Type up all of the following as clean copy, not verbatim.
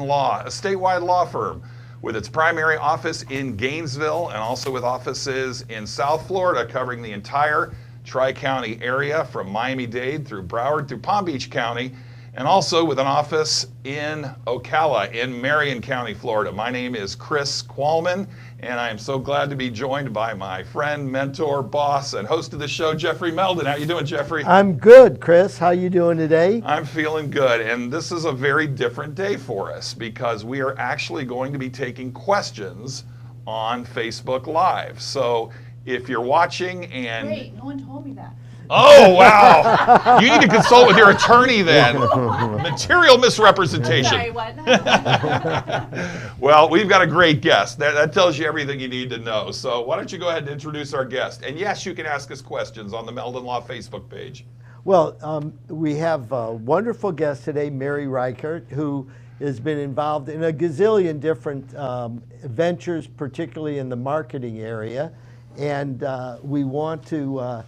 Law, a statewide law firm with its primary office in Gainesville and also with offices in South Florida covering the entire Tri-County area from Miami-Dade through Broward through Palm Beach County, and also with an office in Ocala in Marion County, Florida. My name is Chris Qualmann, and I am so glad to be joined by my friend, mentor, boss, and host of the show, Jeffrey Meldon. How you doing, Jeffrey? I'm good, Chris. How you doing today? I'm feeling good, and this is a very different day for us because we are actually going to be taking questions on Facebook Live. So if you're watching and... Wait, no one told me that. Oh, wow. You need to consult with your attorney then. Material misrepresentation. Sorry, what? Well, we've got a great guest. That tells you everything you need to know. So why don't you go ahead and introduce our guest. And yes, you can ask us questions on the Meldon Law Facebook page. Well, we have a wonderful guest today, Mary Reichardt, who has been involved in a gazillion different ventures, particularly in the marketing area. And we want to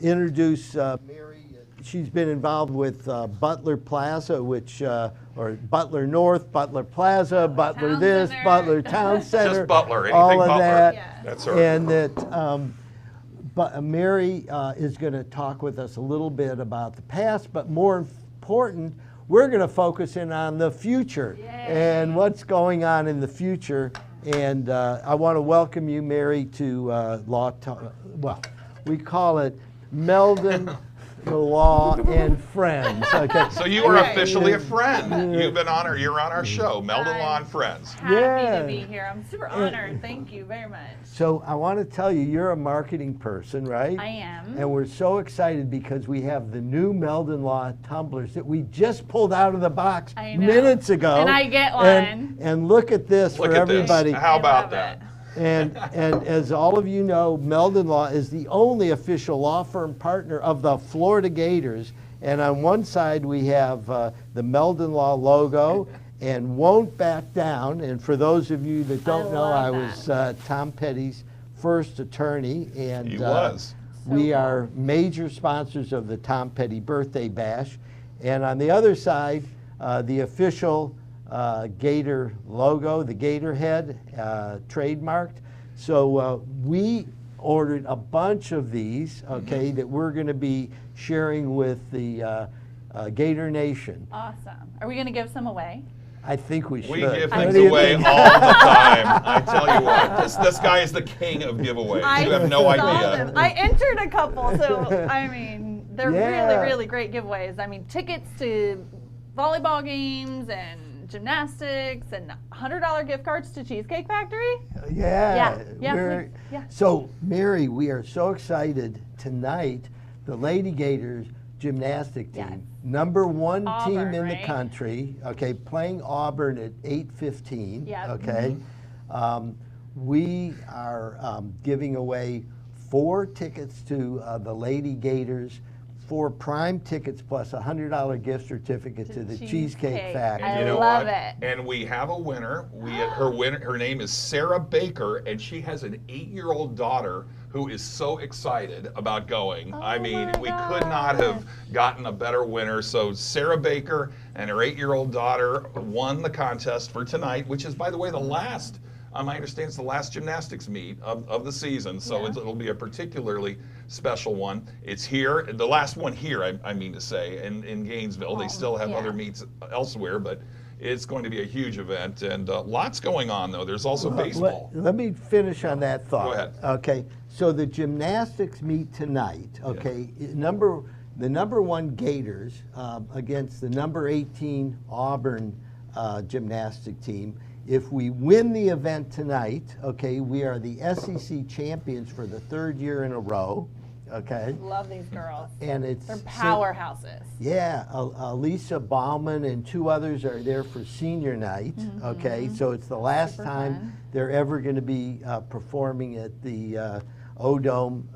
introduce Mary. She's been involved with Butler Plaza, or Butler North, Butler Plaza, Butler Town this, Center. Butler Town Center. Just Butler, anything all of Butler. that. Yeah. That's her. And that but Mary is going to talk with us a little bit about the past, but more important, we're going to focus in on the future. Yay. And what's going on in the future. And I want to welcome you, Mary, to we call it Meldon Law and Friends. Okay. So you are Okay. officially a friend. You're on our show, Meldon Law and Friends. Happy Yeah. to be here. I'm super honored. Thank you very much. So I want to tell you, you're a marketing person, right? I am. And we're so excited because we have the new Meldon Law tumblers that we just pulled out of the box I know. minutes ago. And I get one. And look at this Look for at everybody. this. How I about love that? it. And as all of you know, Meldon Law is the only official law firm partner of the Florida Gators. And on one side we have the Meldon Law logo and won't back down. And for those of you that don't know, I love was Tom Petty's first attorney. And He was. we cool. are major sponsors of the Tom Petty Birthday Bash. And on the other side, the official Gator logo, the Gator head, trademarked. So we ordered a bunch of these, okay, that we're going to be sharing with the Gator Nation. Awesome. Are we going to give some away? I think we should. We give What things do you away think? all the time. I tell you what, this guy is the king of giveaways. You have no saw idea. them. I entered a couple, so I mean, they're Yeah. really, really great giveaways. I mean, tickets to volleyball games and gymnastics and $100 gift cards to Cheesecake Factory. Yeah. Yeah, we're- please, yeah. So, Mary, we are so excited tonight. The Lady Gators gymnastic team, Yes. number one team Auburn, in the right? country, okay, playing Auburn at 8:15, Yep. okay. We are giving away 4 tickets to the Lady Gators, 4 prime tickets plus a $100 gift certificate to the Cheesecake Cheesecake. Factory. I You know love what? it. And we have a winner. Her name is Sarah Baker, and she has an 8-year-old daughter who is so excited about going. I mean, my we could not have gotten a better winner. So Sarah Baker and her 8-year-old daughter won the contest for tonight, which is, by the way, the last. I understand it's the last gymnastics meet of the season, so Yeah. it'll be a particularly special one. It's here, the last one here, I mean to say, in Gainesville. They still have yeah. other meets elsewhere, but it's going to be a huge event, and lots going on, though. There's also baseball. Let me finish on that thought. Go ahead. Okay, so the gymnastics meet tonight, okay? The number 1 Gators against the number 18 Auburn gymnastic team. If we win the event tonight, okay, we are the SEC champions for the 3rd year in a row, okay? Love these girls. And it's They're powerhouses. Yeah, Lisa Bauman and 2 others are there for senior night, okay? So it's the last Super time fun. they're ever going to be performing at the O-Dome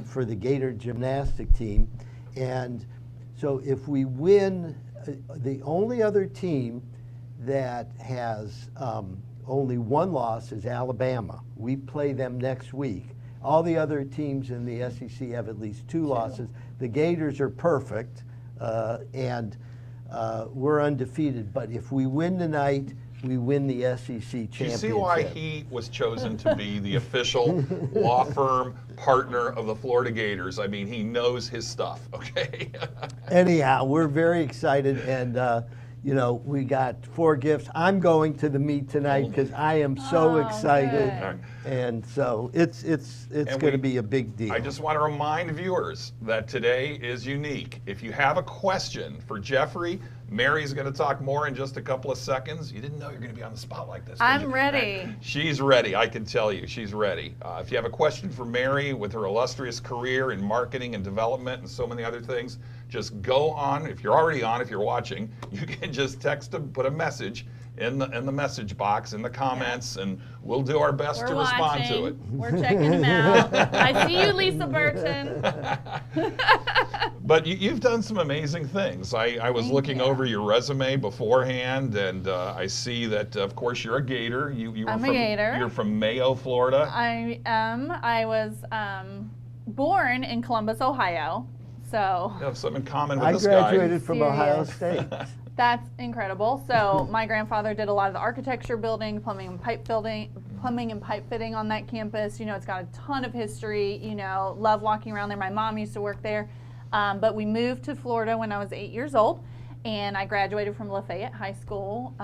for the Gator gymnastic team. And so if we win, the only other team that has only 1 loss is Alabama. We play them next week. All the other teams in the SEC have at least 2 losses. The Gators are perfect, and we're undefeated. But if we win tonight, we win the SEC championship. You see why he was chosen to be the official law firm partner of the Florida Gators. I mean, he knows his stuff, okay? Anyhow, we're very excited, and you know, we got 4 gifts. I'm going to the meet tonight because I am so excited, good. and so it's going to be a big deal. I just want to remind viewers that today is unique. If you have a question for Jeffrey, Mary's going to talk more in just a couple of seconds. You didn't know you're going to be on the spot like this, did I'm you? ready. She's ready, I can tell you. She's ready. If you have a question for Mary with her illustrious career in marketing and development and so many other things, just go on. If you're already on, if you're watching, you can just text them, put a message in the message box, in the comments, and we'll do our best We're to respond to it. watching. We're checking him out. I see you, Lisa Burton. But you've done some amazing things. I was Thank looking you. over your resume beforehand, and I see that, of course, you're a Gator. You were I'm a from, Gator. You're from Mayo, Florida. I am. I was born in Columbus, Ohio. So You have something in common with I this guy. graduated from Ohio Serious. State. that's incredible. So my grandfather did a lot of the architecture building, plumbing and pipe fitting on that campus. You know, it's got a ton of history. You know, love walking around there. My mom used to work there. But we moved to Florida when I was 8 years old, and I graduated from Lafayette High School.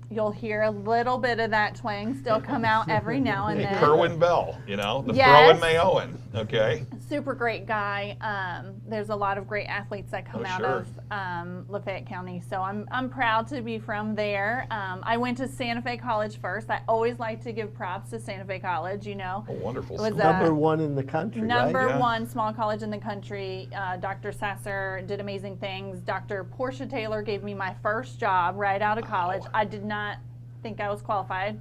You'll hear a little bit of that twang still come out every now and then. Kerwin Bell, you know, the Yes. throwing Mayoan, okay? Super great guy. There's a lot of great athletes that come out sure. of Lafayette County, so I'm proud to be from there. I went to Santa Fe College first. I always like to give props to Santa Fe College. You know, A wonderful It was school. Number 1 in the country, number right? Yeah. 1 small college in the country. Dr. Sasser did amazing things. Dr. Portia Taylor gave me my first job right out of college. I did not think I was qualified,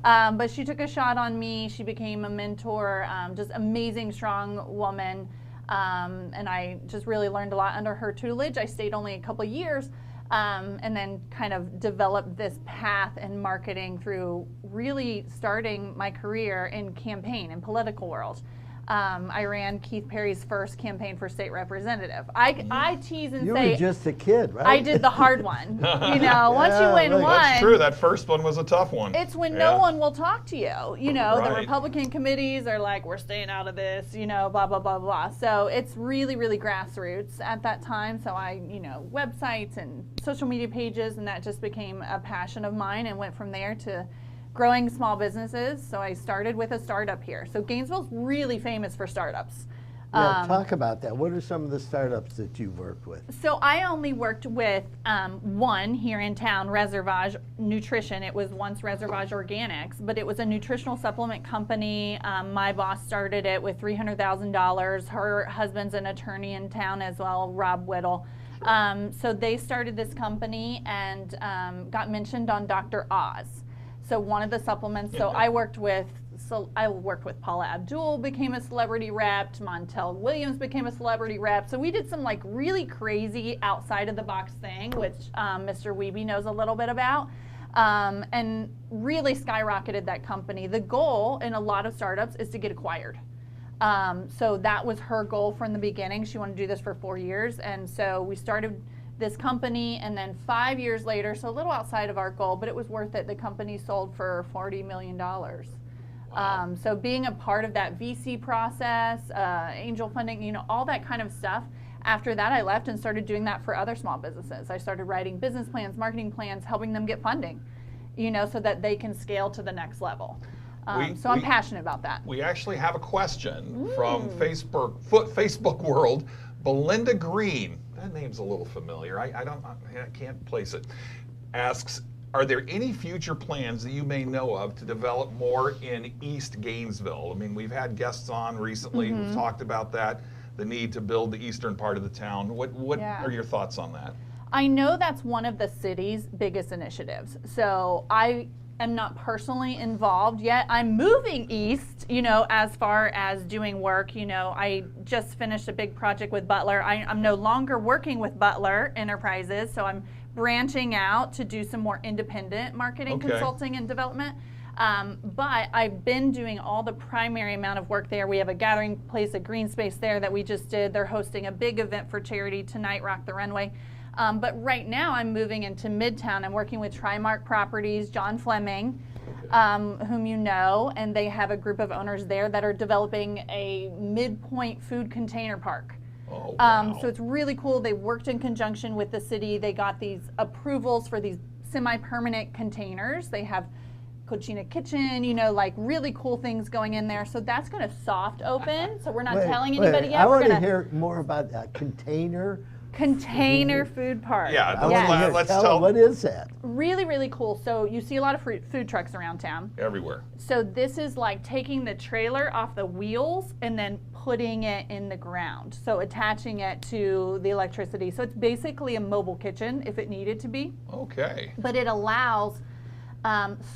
but she took a shot on me. She became a mentor, just amazing, strong woman, and I just really learned a lot under her tutelage. I stayed only a couple years, and then kind of developed this path in marketing through really starting my career in campaign and political world. I ran Keith Perry's first campaign for state representative. I tease and You say were just a kid, right? I did the hard one. You know, once you Yeah, win right. one, That's true. That first one was a tough one. it's when Yeah. no one will talk to you. You know, the Right. Republican committees are like, we're staying out of this, you know, blah, blah, blah, blah. So it's really, really grassroots at that time. So I, you know, websites and social media pages, and that just became a passion of mine and went from there to growing small businesses. So I started with a startup here. So Gainesville's really famous for startups. Yeah, talk about that. What are some of the startups that you've worked with? So I only worked with one here in town, Reservage Nutrition. It was once Reservage Organics, but it was a nutritional supplement company. My boss started it with $300,000. Her husband's an attorney in town as well, Rob Whittle. So they started this company and got mentioned on Dr. Oz. So one of the supplements, I worked with Paula Abdul, became a celebrity rep. Montel Williams became a celebrity rep. So we did some like really crazy outside of the box thing, which Mr. Wiebe knows a little bit about, and really skyrocketed that company. The goal in a lot of startups is to get acquired. So that was her goal from the beginning. She wanted to do this for 4 years, and so we started this company, and then 5 years later, so a little outside of our goal, but it was worth it. The company sold for $40 million. Wow. So being a part of that VC process, angel funding, you know, all that kind of stuff. After that, I left and started doing that for other small businesses. I started writing business plans, marketing plans, helping them get funding, you know, so that they can scale to the next level. So I'm passionate about that. We actually have a question from Facebook world. Belinda Green, that name's a little familiar. I can't place it. Asks, are there any future plans that you may know of to develop more in East Gainesville? I mean, we've had guests on recently who've talked about that, the need to build the eastern part of the town. What are your thoughts on that? I know that's one of the city's biggest initiatives. So I am not personally involved yet. I'm moving east, you know, as far as doing work. You know, I just finished a big project with Butler. I'm no longer working with Butler Enterprises, so I'm branching out to do some more independent marketing, consulting, and development. But I've been doing all the primary amount of work there. We have a gathering place, a green space there that we just did. They're hosting a big event for charity tonight, Rock the Runway. But right now I'm moving into Midtown. I'm working with Trimark Properties, John Fleming, whom you know, and they have a group of owners there that are developing a midpoint food container park. Oh, wow. So it's really cool. They worked in conjunction with the city. They got these approvals for these semi-permanent containers. They have Cucina Kitchen, you know, like really cool things going in there. So that's going to soft open. So we're not telling anybody yet. I We're want to gonna hear more about a container food park. Yeah, Yes. let's tell. What is that? Really, really cool. So you see a lot of food trucks around town. Everywhere. So this is like taking the trailer off the wheels and then putting it in the ground. So attaching it to the electricity. So it's basically a mobile kitchen if it needed to be. Okay. But it allows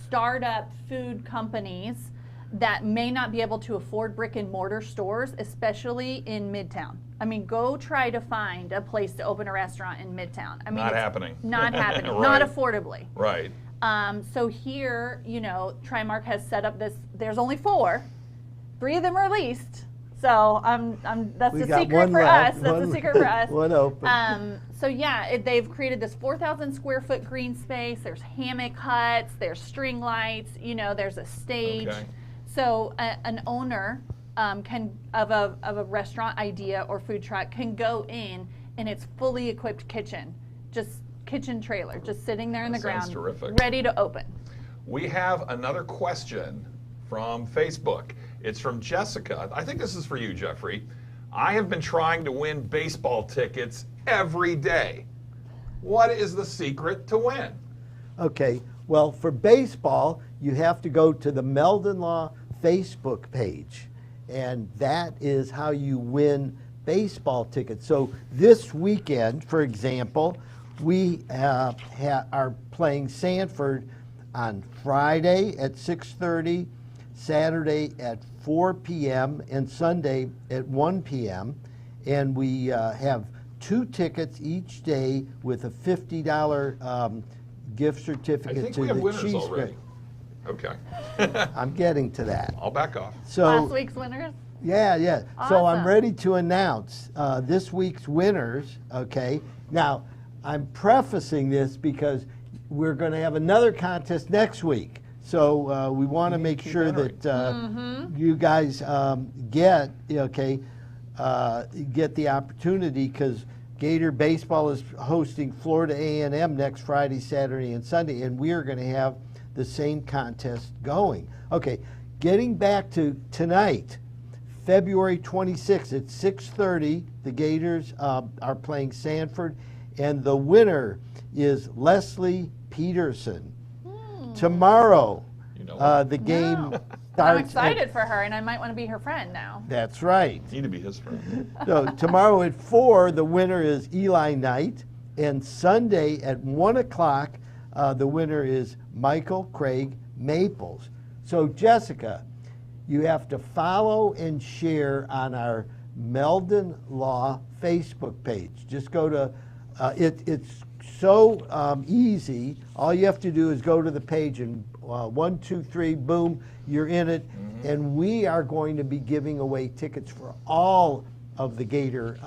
startup food companies that may not be able to afford brick and mortar stores, especially in Midtown. I mean, go try to find a place to open a restaurant in Midtown. I mean, Not happening. Not happening. Right. Not affordably. Right. So here, you know, Trimark has set up this. There's only 4. 3 of them are leased. So that's We the got secret one for left. us. That's the secret for us. One open. So yeah, they've created this 4,000 square foot green space. There's hammock huts. There's string lights. You know, there's a stage. Okay. So an owner of a restaurant idea or food truck can go in and it's fully equipped kitchen, just kitchen trailer, just sitting there in the That sounds ground, terrific. ready to open. We have another question from Facebook. It's from Jessica. I think this is for you, Jeffrey. I have been trying to win baseball tickets every day. What is the secret to win? Okay, well, for baseball, you have to go to the Meldon Law Facebook page, and that is how you win baseball tickets. So this weekend, for example, we are playing Sanford on Friday at 6:30, Saturday at 4 p.m., and Sunday at 1 p.m., and we have 2 tickets each day with a $50 gift I certificate think to we have the winners cheese already. Grid. Okay. I'm getting to that. I'll back off. So Last week's winners. yeah. So I'm Awesome. ready to announce this week's winners. Okay. Now I'm prefacing this because we're going to have another contest next week. So we want to make sure that you guys get the opportunity, because Gator Baseball is hosting Florida A&M next Friday, Saturday, and Sunday, and we are going to have the same contest going. Okay, getting back to tonight, February 26th at 6:30, the Gators are playing Sanford, and the winner is Leslie Peterson. Tomorrow, You know the game I'm starts. excited for her, and I might want to be her friend now. That's right. Need to be his friend. So tomorrow at 4, the winner is Eli Knight, and Sunday at 1 o'clock, the winner is Michael Craig Maples. So Jessica, you have to follow and share on our Meldon Law Facebook page. Just go to it's so easy. All you have to do is go to the page, and 1, 2, 3, boom, you're in it. And we are going to be giving away tickets for all of the Gator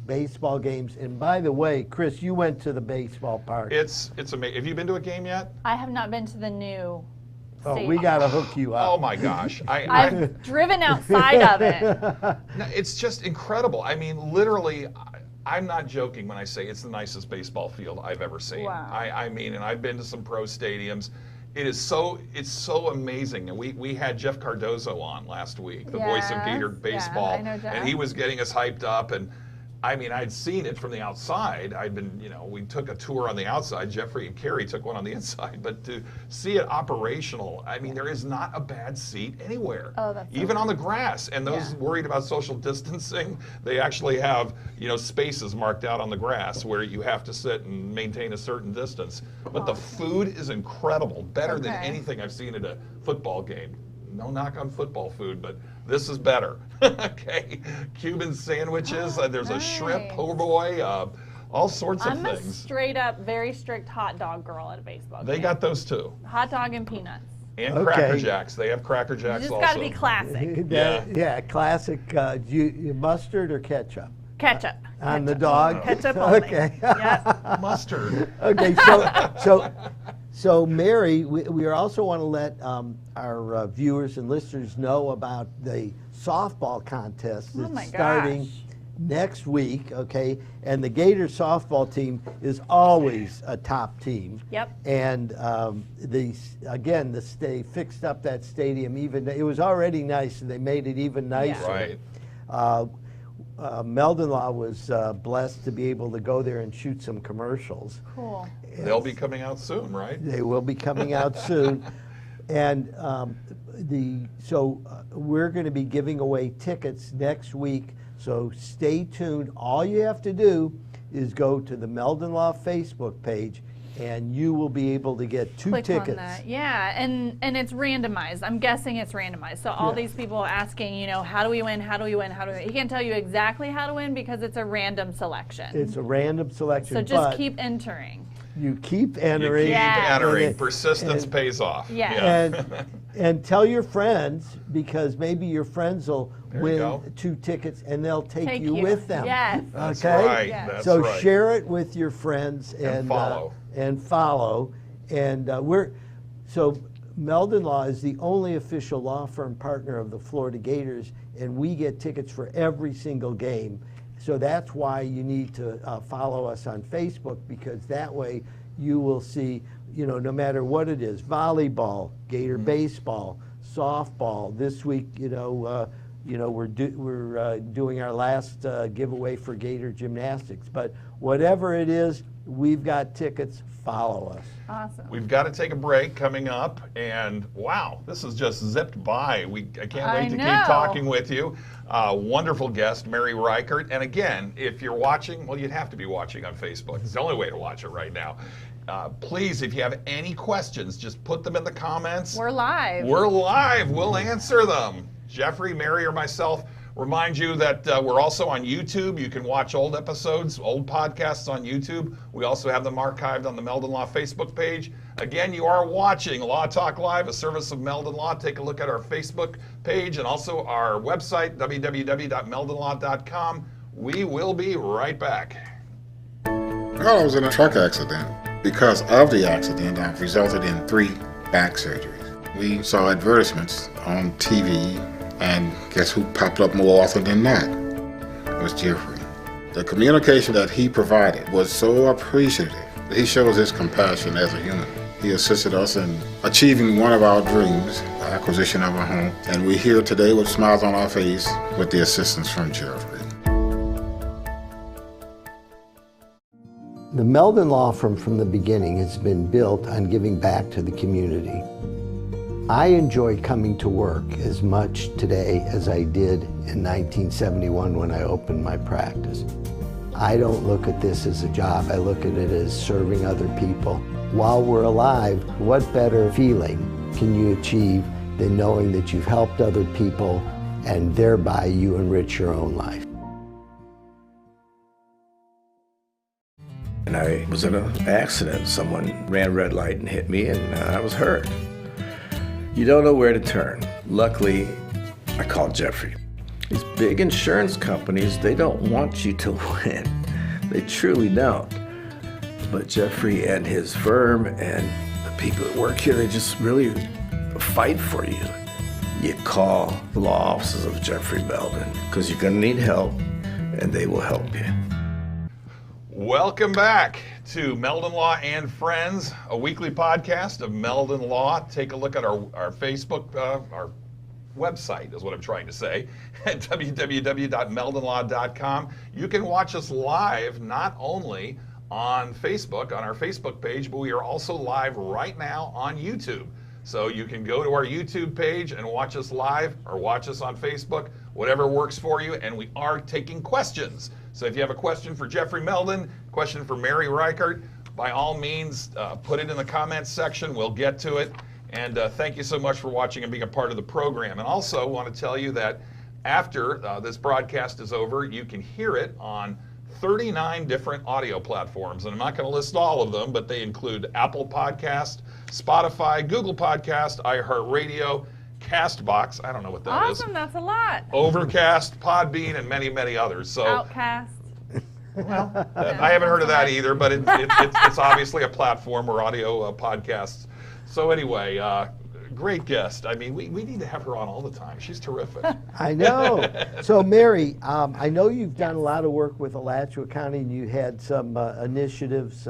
baseball games. And by the way, Chris, you went to the baseball park. It's amazing. Have you been to a game yet? I have not been to the new Oh, stadium. we got to hook you up. Oh my gosh. I've driven outside of it. No, it's just incredible. I mean, literally, I'm not joking when I say it's the nicest baseball field I've ever seen. Wow. I mean, and I've been to some pro stadiums. It's so amazing. And we had Jeff Cardozo on last week, the voice of Gator Yes, baseball, I know Jeff. and he was getting us hyped up. And I mean, I'd seen it from the outside. We took a tour on the outside. Jeffrey and Carrie took one on the inside. But to see it operational, I mean, there is not a bad seat anywhere. Oh, that's so even on the grass. And those Yeah. worried about social distancing, they actually have, spaces marked out on the grass where you have to sit and maintain a certain distance. But the food is incredible, better than Okay. anything I've seen at a football game. No knock on football food, but this is better. Okay, Cuban sandwiches. There's a shrimp Nice. po' boy. All sorts of I'm a things. straight up, very strict hot dog girl at a baseball They game. got those too, Hot dog and peanuts. and Okay. Cracker Jacks. They have Cracker You Jacks just also. got to be classic. Yeah, classic. Mustard or ketchup? Ketchup. On the dog? Ketchup only. Okay. Yep. Mustard. Okay, so Mary, we also want to let our viewers and listeners know about the softball contest Oh that's my starting gosh. next week, okay? And the Gator softball team is always a top team. Yep. And they fixed up that stadium it was already nice, and they made it even nicer. Right. Meldon Law was blessed to be able to go there and shoot some commercials. Cool. They'll be coming out soon, right? They will be coming out soon. And we're going to be giving away tickets next week. So stay tuned. All you have to do is go to the Meldon Law Facebook page, and you will be able to get two Click tickets. on that. Yeah, and it's randomized. I'm guessing it's randomized. So all Yeah. these people asking, how do we win? How do we win? How do we win? He can't tell you exactly how to win because it's a random selection. It's a random selection. So just but keep entering. you keep You entering. keep Yeah. entering. And- Persistence and- pays off. Yeah. And tell your friends, because maybe your friends will There you win go. 2 tickets and they'll take Take you you. with them. Yes. That's Okay? right. Yeah. That's So right. share it with your friends and follow. And Meldon Law is the only official law firm partner of the Florida Gators, and we get tickets for every single game. So that's why you need to follow us on Facebook, because that way you will see, no matter what it is, volleyball, Gator baseball, softball. This week, we're doing our last giveaway for Gator gymnastics. But whatever it is, we've got tickets. Follow us. Awesome. We've got to take a break coming up, and wow, this has just zipped by. I can't wait to keep know. talking with you. Wonderful guest, Mary Reichardt. And again, if you're watching, well, you'd have to be watching on Facebook. It's the only way to watch it right now. Please, if you have any questions, just put them in the comments. We're live. We're live. We'll answer them. Jeffrey, Mary, or myself. Remind you that we're also on YouTube. You can watch old episodes, old podcasts on YouTube. We also have them archived on the Meldon Law Facebook page. Again, you are watching Law Talk Live, a service of Meldon Law. Take a look at our Facebook page and also our website, www.meldonlaw.com. We will be right back. Well, I was in a truck accident. Because of the accident, I've resulted in 3 back surgeries. We saw advertisements on TV, and guess who popped up more often than not? It was Jeffrey. The communication that he provided was so appreciative. He shows his compassion as a human. He assisted us in achieving one of our dreams, the acquisition of a home, and we're here today with smiles on our face with the assistance from Jeffrey. The Meldon Law Firm from the beginning has been built on giving back to the community. I enjoy coming to work as much today as I did in 1971 when I opened my practice. I don't look at this as a job, I look at it as serving other people. While we're alive, what better feeling can you achieve than knowing that you've helped other people and thereby you enrich your own life? And I was in an accident. Someone ran a red light and hit me, and I was hurt. You don't know where to turn. Luckily, I called Jeffrey. These big insurance companies, they don't want you to win. They truly don't. But Jeffrey and his firm and the people that work here, they just really fight for you. You call the law offices of Jeffrey Meldon, because you're gonna need help, and they will help you. Welcome back to Meldon Law and Friends, a weekly podcast of Meldon Law. Take a look at our Facebook, our website is what I'm trying to say, at www.meldonlaw.com. You can watch us live not only on Facebook, on our Facebook page, but we are also live right now on YouTube. So you can go to our YouTube page and watch us live or watch us on Facebook, whatever works for you, and we are taking questions. So if you have a question for Jeffrey Meldon, question for Mary Reichardt, by all means, put it in the comments section. We'll get to it. And thank you so much for watching and being a part of the program. And also want to tell you that after this broadcast is over, you can hear it on 39 different audio platforms. And I'm not going to list all of them, but they include Apple Podcast, Spotify, Google Podcast, iHeartRadio, Castbox, I don't know what that is. Awesome, that's a lot. Overcast, Podbean, and many, many others. So, Outcast. well, I haven't heard of that either, but it's obviously a platform where audio podcasts. So anyway, great guest. I mean, we need to have her on all the time. She's terrific. I know. So Mary, I know you've done a lot of work with Alachua County, and you had some initiatives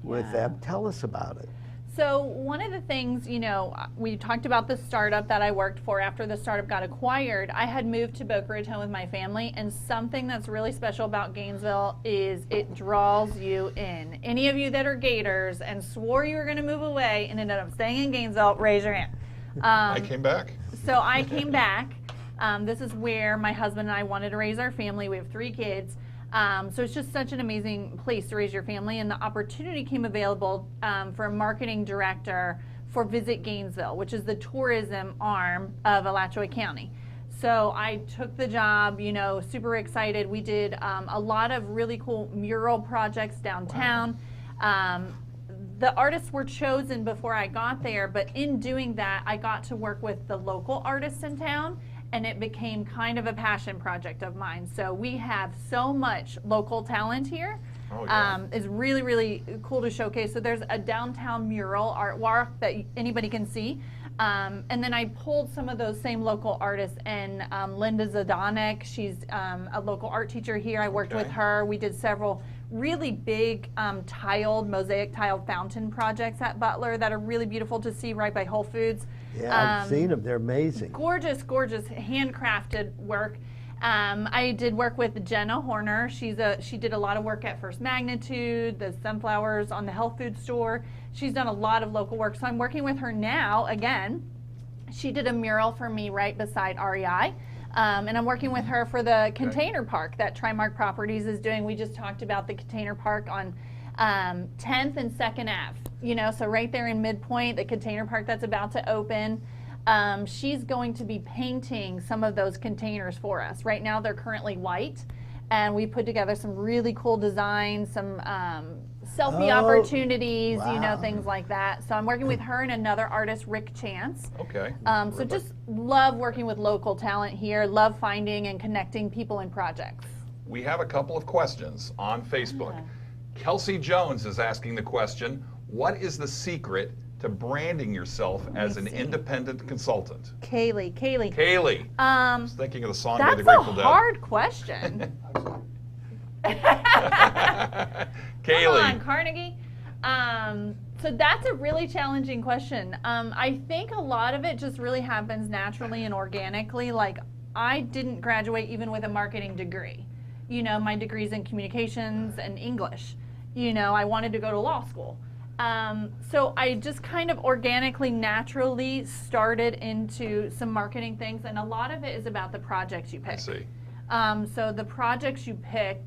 with them. Tell us about it. So one of the things, you know, we talked about the startup that I worked for after the startup got acquired. I had moved to Boca Raton with my family, and something that's really special about Gainesville is it draws you in. Any of you that are Gators and swore you were going to move away and ended up staying in Gainesville, raise your hand. I came back. So I came back. This is where my husband and I wanted to raise our family. We have 3 kids. So it's just such an amazing place to raise your family, and the opportunity came available for a marketing director for Visit Gainesville, which is the tourism arm of Alachua County. So I took the job, you know, super excited. We did a lot of really cool mural projects downtown. Wow. The artists were chosen before I got there, but in doing that, I got to work with the local artists in town, and it became kind of a passion project of mine. So we have so much local talent here. Oh, yeah. It's really, really cool to showcase. So there's a downtown mural artwork that anybody can see. And then I pulled some of those same local artists, and Linda Zadanek, she's a local art teacher here. I worked with her. We did several really big mosaic tiled fountain projects at Butler that are really beautiful to see right by Whole Foods. Yeah, I've seen them. They're amazing. Gorgeous, gorgeous, handcrafted work. I did work with Jenna Horner. She did a lot of work at First Magnitude, the sunflowers on the health food store. She's done a lot of local work, so I'm working with her now again. She did a mural for me right beside REI. And I'm working with her for the container park that Trimark Properties is doing. We just talked about the container park on 10th and 2nd Ave. You know, so right there in Midpoint, the container park that's about to open. She's going to be painting some of those containers for us. Right now they're currently white, and we put together some really cool designs, some selfie opportunities, you know, things like that. So I'm working with her and another artist, Rick Chance. Okay. So just love working with local talent here, love finding and connecting people and projects. We have a couple of questions on Facebook. Kelsey Jones is asking the question, what is the secret to branding yourself as an independent consultant? Kaylee. I was thinking of the song by the That's Grateful a Dead. hard question. Kaylee. Come on, Carnegie. So that's a really challenging question. I think a lot of it just really happens naturally and organically. Like, I didn't graduate even with a marketing degree. You know, my degree's in communications and English. You know, I wanted to go to law school. So I just kind of organically, naturally started into some marketing things, and a lot of it is about the projects you pick. I see. So the projects you pick,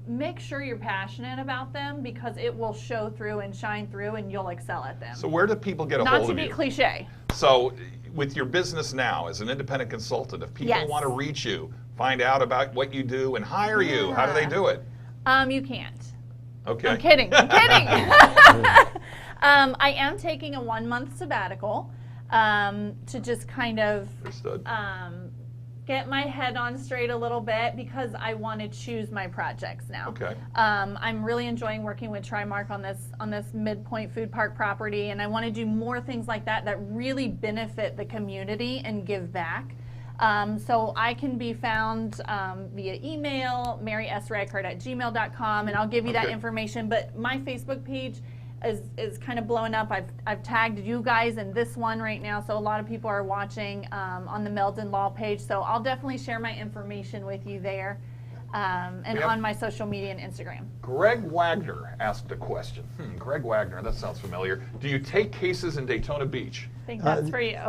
make sure you're passionate about them, because it will show through and shine through, and you'll excel at them. So where do people get a Not hold to of be you? cliche. So with your business now as an independent consultant, if people Yes. want to reach you, find out about what you do and hire you, how do they do it? You can't. Okay. I'm kidding. I'm kidding. I am taking a 1-month sabbatical to just kind of Understood. get my head on straight a little bit, because I want to choose my projects now. Okay. I'm really enjoying working with Trimark on this Midpoint Food Park property, and I want to do more things like that that really benefit the community and give back. So I can be found via email, marysreichert@gmail.com, and I'll give you that information. But my Facebook page is kind of blowing up. I've tagged you guys in this one right now, so a lot of people are watching on the Meldon Law page. So I'll definitely share my information with you there, and on my social media and Instagram. Greg Wagner asked a question. Greg Wagner, that sounds familiar. Do you take cases in Daytona Beach? I think that's for you.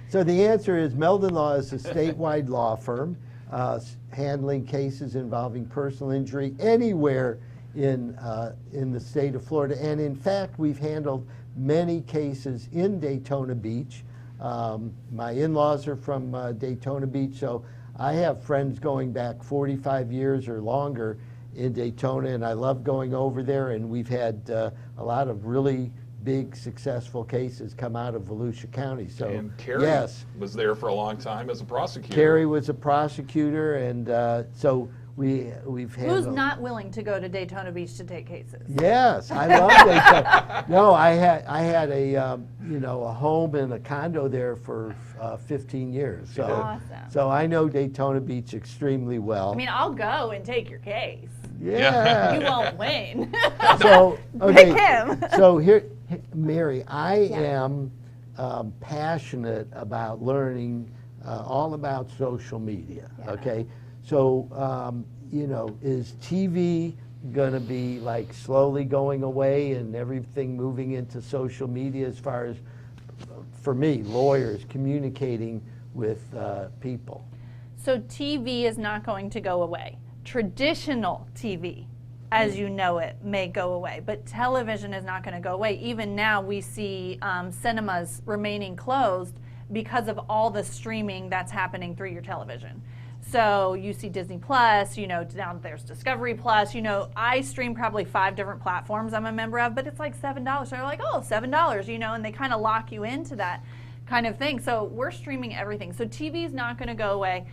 So the answer is Meldon Law is a statewide law firm handling cases involving personal injury anywhere in the state of Florida. And in fact, we've handled many cases in Daytona Beach. My in-laws are from Daytona Beach, so I have friends going back 45 years or longer in Daytona, and I love going over there, and we've had a lot of really big successful cases come out of Volusia County. So And Carrie yes, was there for a long time as a prosecutor. Carrie was a prosecutor, and so we've had. Who's not willing to go to Daytona Beach to take cases? Yes, I love Daytona. No, I had a a home and a condo there for 15 years. So Awesome. so I know Daytona Beach extremely well. I mean, I'll go and take your case. yeah. You won't win. So okay. Pick him. So here, Mary, I am passionate about learning all about social media. Yeah. Okay, so is TV going to be like slowly going away and everything moving into social media as far as, for me, lawyers communicating with people? So TV is not going to go away. Traditional TV, as you know it, may go away, but television is not going to go away. Even now we see cinemas remaining closed because of all the streaming that's happening through your television. So you see Disney Plus, now there's Discovery Plus. I stream probably 5 different platforms I'm a member of, but it's like $7. So you're like, oh, $7, and they kind of lock you into that kind of thing. So we're streaming everything. So TV is not going to go away.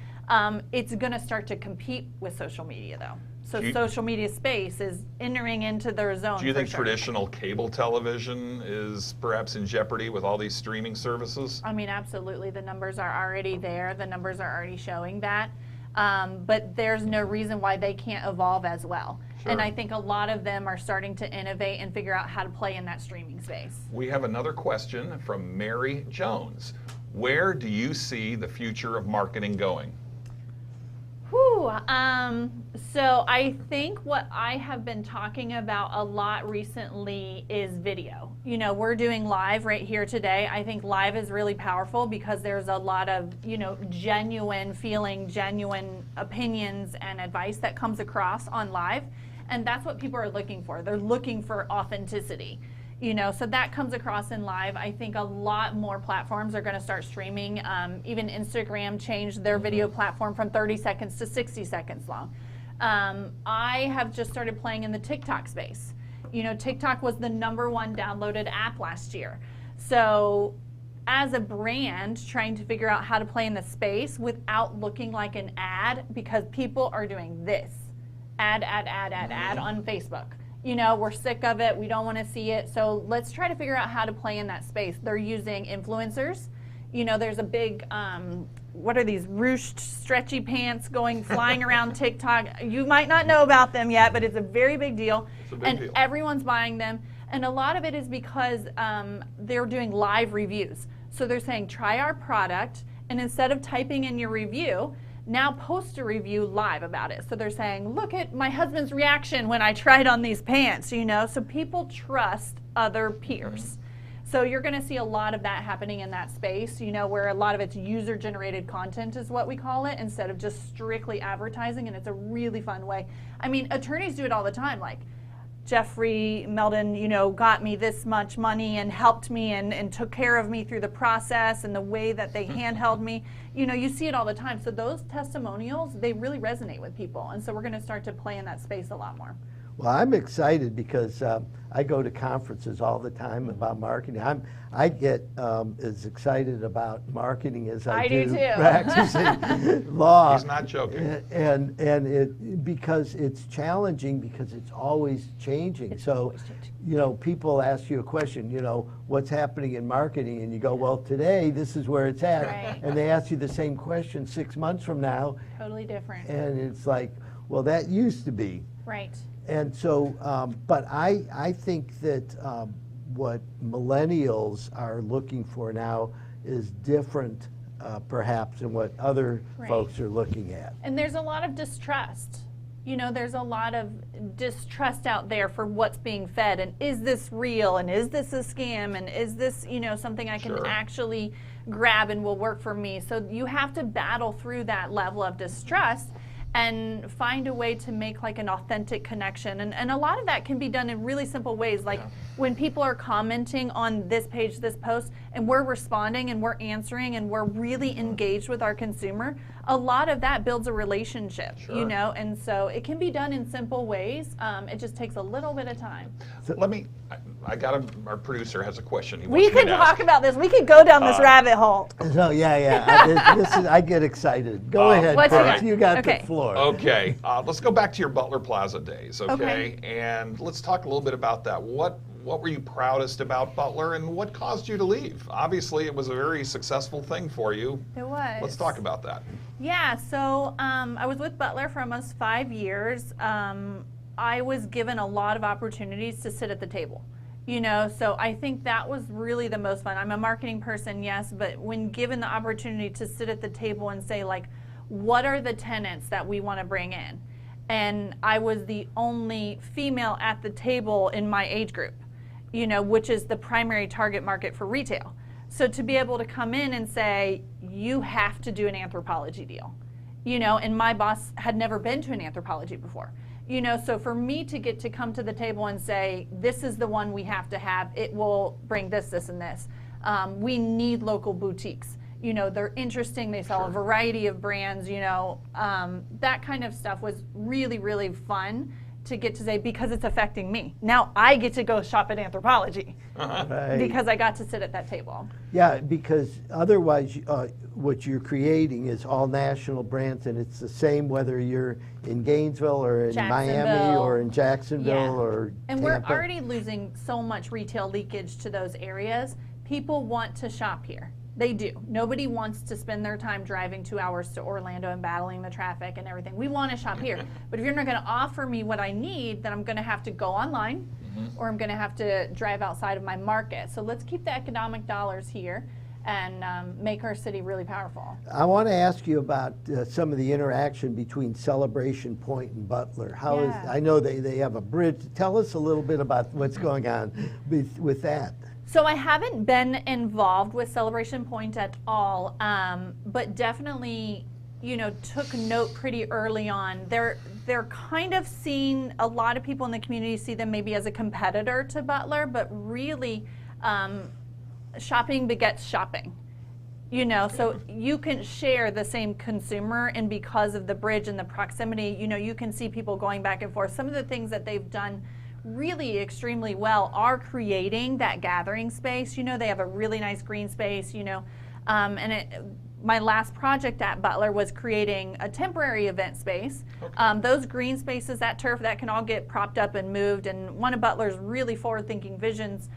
It's going to start to compete with social media, though. So social media space is entering into their zone. Do you think for sure. traditional cable television is perhaps in jeopardy with all these streaming services? I mean, absolutely. The numbers are already there. The numbers are already showing that. But there's no reason why they can't evolve as well. Sure. And I think a lot of them are starting to innovate and figure out how to play in that streaming space. We have another question from Mary Jones. Where do you see the future of marketing going? Whew. So I think what I have been talking about a lot recently is video. We're doing live right here today. I think live is really powerful because there's a lot of, genuine feeling, genuine opinions and advice that comes across on live. And that's what people are looking for. They're looking for authenticity. So that comes across in live. I think a lot more platforms are going to start streaming. Even Instagram changed their video platform from 30 seconds to 60 seconds long. I have just started playing in the TikTok space. TikTok was the #1 downloaded app last year. So as a brand, trying to figure out how to play in the space without looking like an ad, because people are doing this. Ad on Facebook. We're sick of it. We don't want to see it. So let's try to figure out how to play in that space. They're using influencers. There's a big, what are these ruched, stretchy pants flying around TikTok. You might not know about them yet, but it's a very big deal. It's a big deal. Everyone's buying them. And a lot of it is because they're doing live reviews. So they're saying, try our product, and instead of typing in your review, now post a review live about it. So they're saying, look at my husband's reaction when I tried on these pants, so people trust other peers. So you're going to see a lot of that happening in that space, where a lot of it's user-generated content is what we call it, instead of just strictly advertising, and it's a really fun way. I mean, attorneys do it all the time, like, Jeffrey Meldon, got me this much money and helped me and took care of me through the process, and the way that they handheld me. You see it all the time. So those testimonials, they really resonate with people. And so we're going to start to play in that space a lot more. Well, I'm excited because I go to conferences all the time about marketing. I get as excited about marketing as I do too. Practicing law. He's not joking. And it because it's challenging, because it's always changing. Always changing. People ask you a question, what's happening in marketing, and you go, well, today this is where it's at. Right. And they ask you the same question 6 months from now, Totally different. and it's like, well, that used to be. Right. And so, but I think that what millennials are looking for now is different, perhaps, than what other Right. folks are looking at. And there's a lot of distrust. There's a lot of distrust out there for what's being fed. And is this real? And is this a scam? And is this, something I can Sure. actually grab and will work for me? So you have to battle through that level of distrust and find a way to make like an authentic connection. And a lot of that can be done in really simple ways. Like when people are commenting on this page, this post, and we're responding and we're answering and we're really engaged with our consumer, a lot of that builds a relationship, Sure. you know, and so it can be done in simple ways. It just takes a little bit of time. Our producer has a question. He We wants me could to talk ask. about this. We could go down this rabbit hole. So I get excited. Go ahead, What you Chris. got? You got Okay. the floor. Okay, let's go back to your Butler Plaza days, okay? Okay. And let's talk a little bit about that. What were you proudest about Butler, and what caused you to leave? Obviously, it was a very successful thing for you. It was. Let's talk about that. Yeah, so I was with Butler for almost 5 years. I was given a lot of opportunities to sit at the table. You know, so I think that was really the most fun. I'm a marketing person, yes, but when given the opportunity to sit at the table and say, like, what are the tenants that we want to bring in? And I was the only female at the table in my age group, you know, which is the primary target market for retail. So to be able to come in and say, you have to do an anthropology deal, you know, and my boss had never been to an anthropology before. You know, so for me to get to come to the table and say, this is the one we have to have, it will bring this, this, and this. We need local boutiques. You know, they're interesting. They sell a variety of brands, you know. That kind of stuff was really, really fun to get to say, because it's affecting me. Now I get to go shop at Anthropology Right. because I got to sit at that table. Yeah, because otherwise, what you're creating is all national brands, and it's the same whether you're in Gainesville or in Miami Jacksonville. or in Jacksonville Yeah. or And Tampa. we're already losing so much retail leakage to those areas. People want to shop here. They do. Nobody wants to spend their time driving 2 hours to Orlando and battling the traffic and everything. We want to shop here. But if you're not going to offer me what I need, then I'm going to have to go online or I'm going to have to drive outside of my market. So let's keep the economic dollars here and make our city really powerful. I want to ask you about some of the interaction between Celebration Point and Butler. How is? Yeah. I know they have a bridge. Tell us a little bit about what's going on with that. So I haven't been involved with Celebration Point at all, but definitely, you know, took note pretty early on. They're kind of seen, a lot of people in the community see them maybe as a competitor to Butler, but really shopping begets shopping. You know, so you can share the same consumer, and because of the bridge and the proximity, you know, you can see people going back and forth. Some of the things that they've done really extremely well are creating that gathering space. You know, they have a really nice green space, you know, my last project at Butler was creating a temporary event space. Those green spaces, that turf, that can all get propped up and moved. And one of Butler's really forward-thinking visions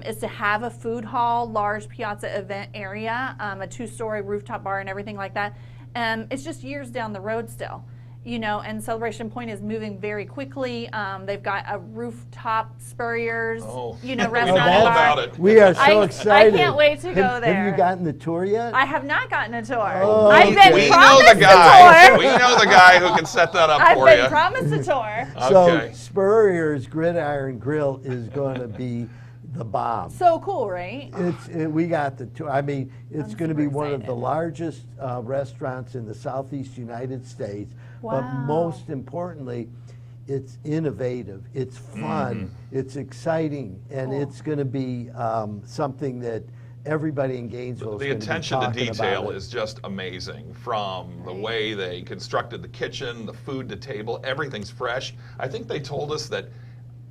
is to have a food hall, large piazza event area, a 2-story rooftop bar and everything like that. It's just years down the road still. You know, and Celebration Point is moving very quickly. They've got a rooftop Spurrier's, you know, restaurant. all bar. about it. We are so excited. I can't wait to go there. Have you gotten the tour yet? I have not gotten a tour. Oh. I've been We know promised the guy. a tour. We know the guy who can set that up I've for been you. promised a tour. Okay. So Spurrier's Gridiron Grill is going to be the bomb. So cool, right? We got the tour. I mean, it's I'm going to be super one of the excited. largest restaurants in the Southeast United States. But Wow. most importantly, it's innovative, it's fun, it's exciting, and Cool. it's going to be something that everybody in Gainesville is The going to be attention to talking detail about. is just amazing. From the way they constructed the kitchen, the food to table, everything's fresh. I think they told us that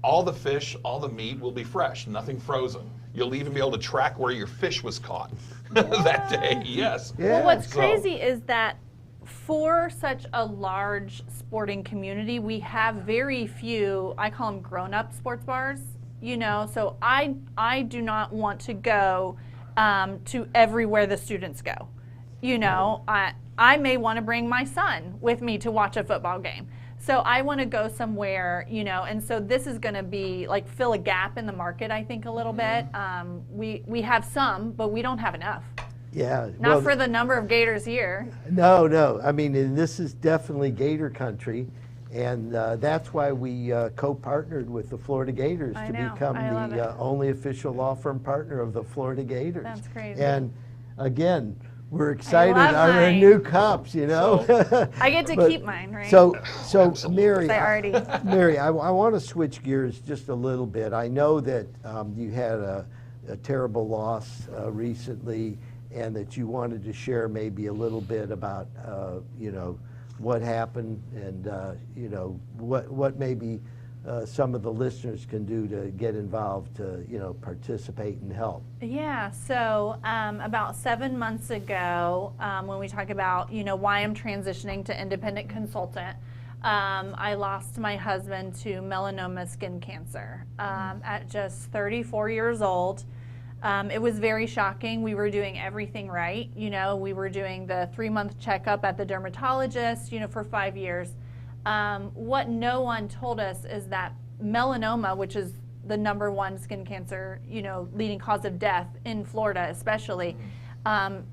all the fish, all the meat will be fresh, nothing frozen. You'll even be able to track where your fish was caught that day. Yes. Yeah. Well, what's So- crazy is that for such a large sporting community, we have very few, I call them grown-up sports bars, you know, so I do not want to go to everywhere the students go. You know, I may want to bring my son with me to watch a football game. So I want to go somewhere, you know, and so this is going to be like fill a gap in the market, I think, a little bit. We have some, but we don't have enough. Yeah. Not well, for the number of Gators here. No. I mean, and this is definitely Gator country, and that's why we co-partnered with the Florida Gators I to know. become I love the it. only official law firm partner of the Florida Gators. That's crazy. And again, we're excited love on our mine. new cups, you know. I get to But- keep mine, right? So Absolutely. Mary, I already. Mary, I want to switch gears just a little bit. I know that you had a terrible loss recently, and that you wanted to share maybe a little bit about, you know, what happened and, you know, what maybe some of the listeners can do to get involved to, you know, participate and help. Yeah, so about 7 months ago, when we talk about, you know, why I'm transitioning to independent consultant, I lost my husband to melanoma skin cancer at just 34 years old. It was very shocking. We were doing everything right. You know, we were doing the 3-month checkup at the dermatologist, you know, for 5 years. What no one told us is that melanoma, which is the #1 skin cancer, you know, leading cause of death in Florida especially,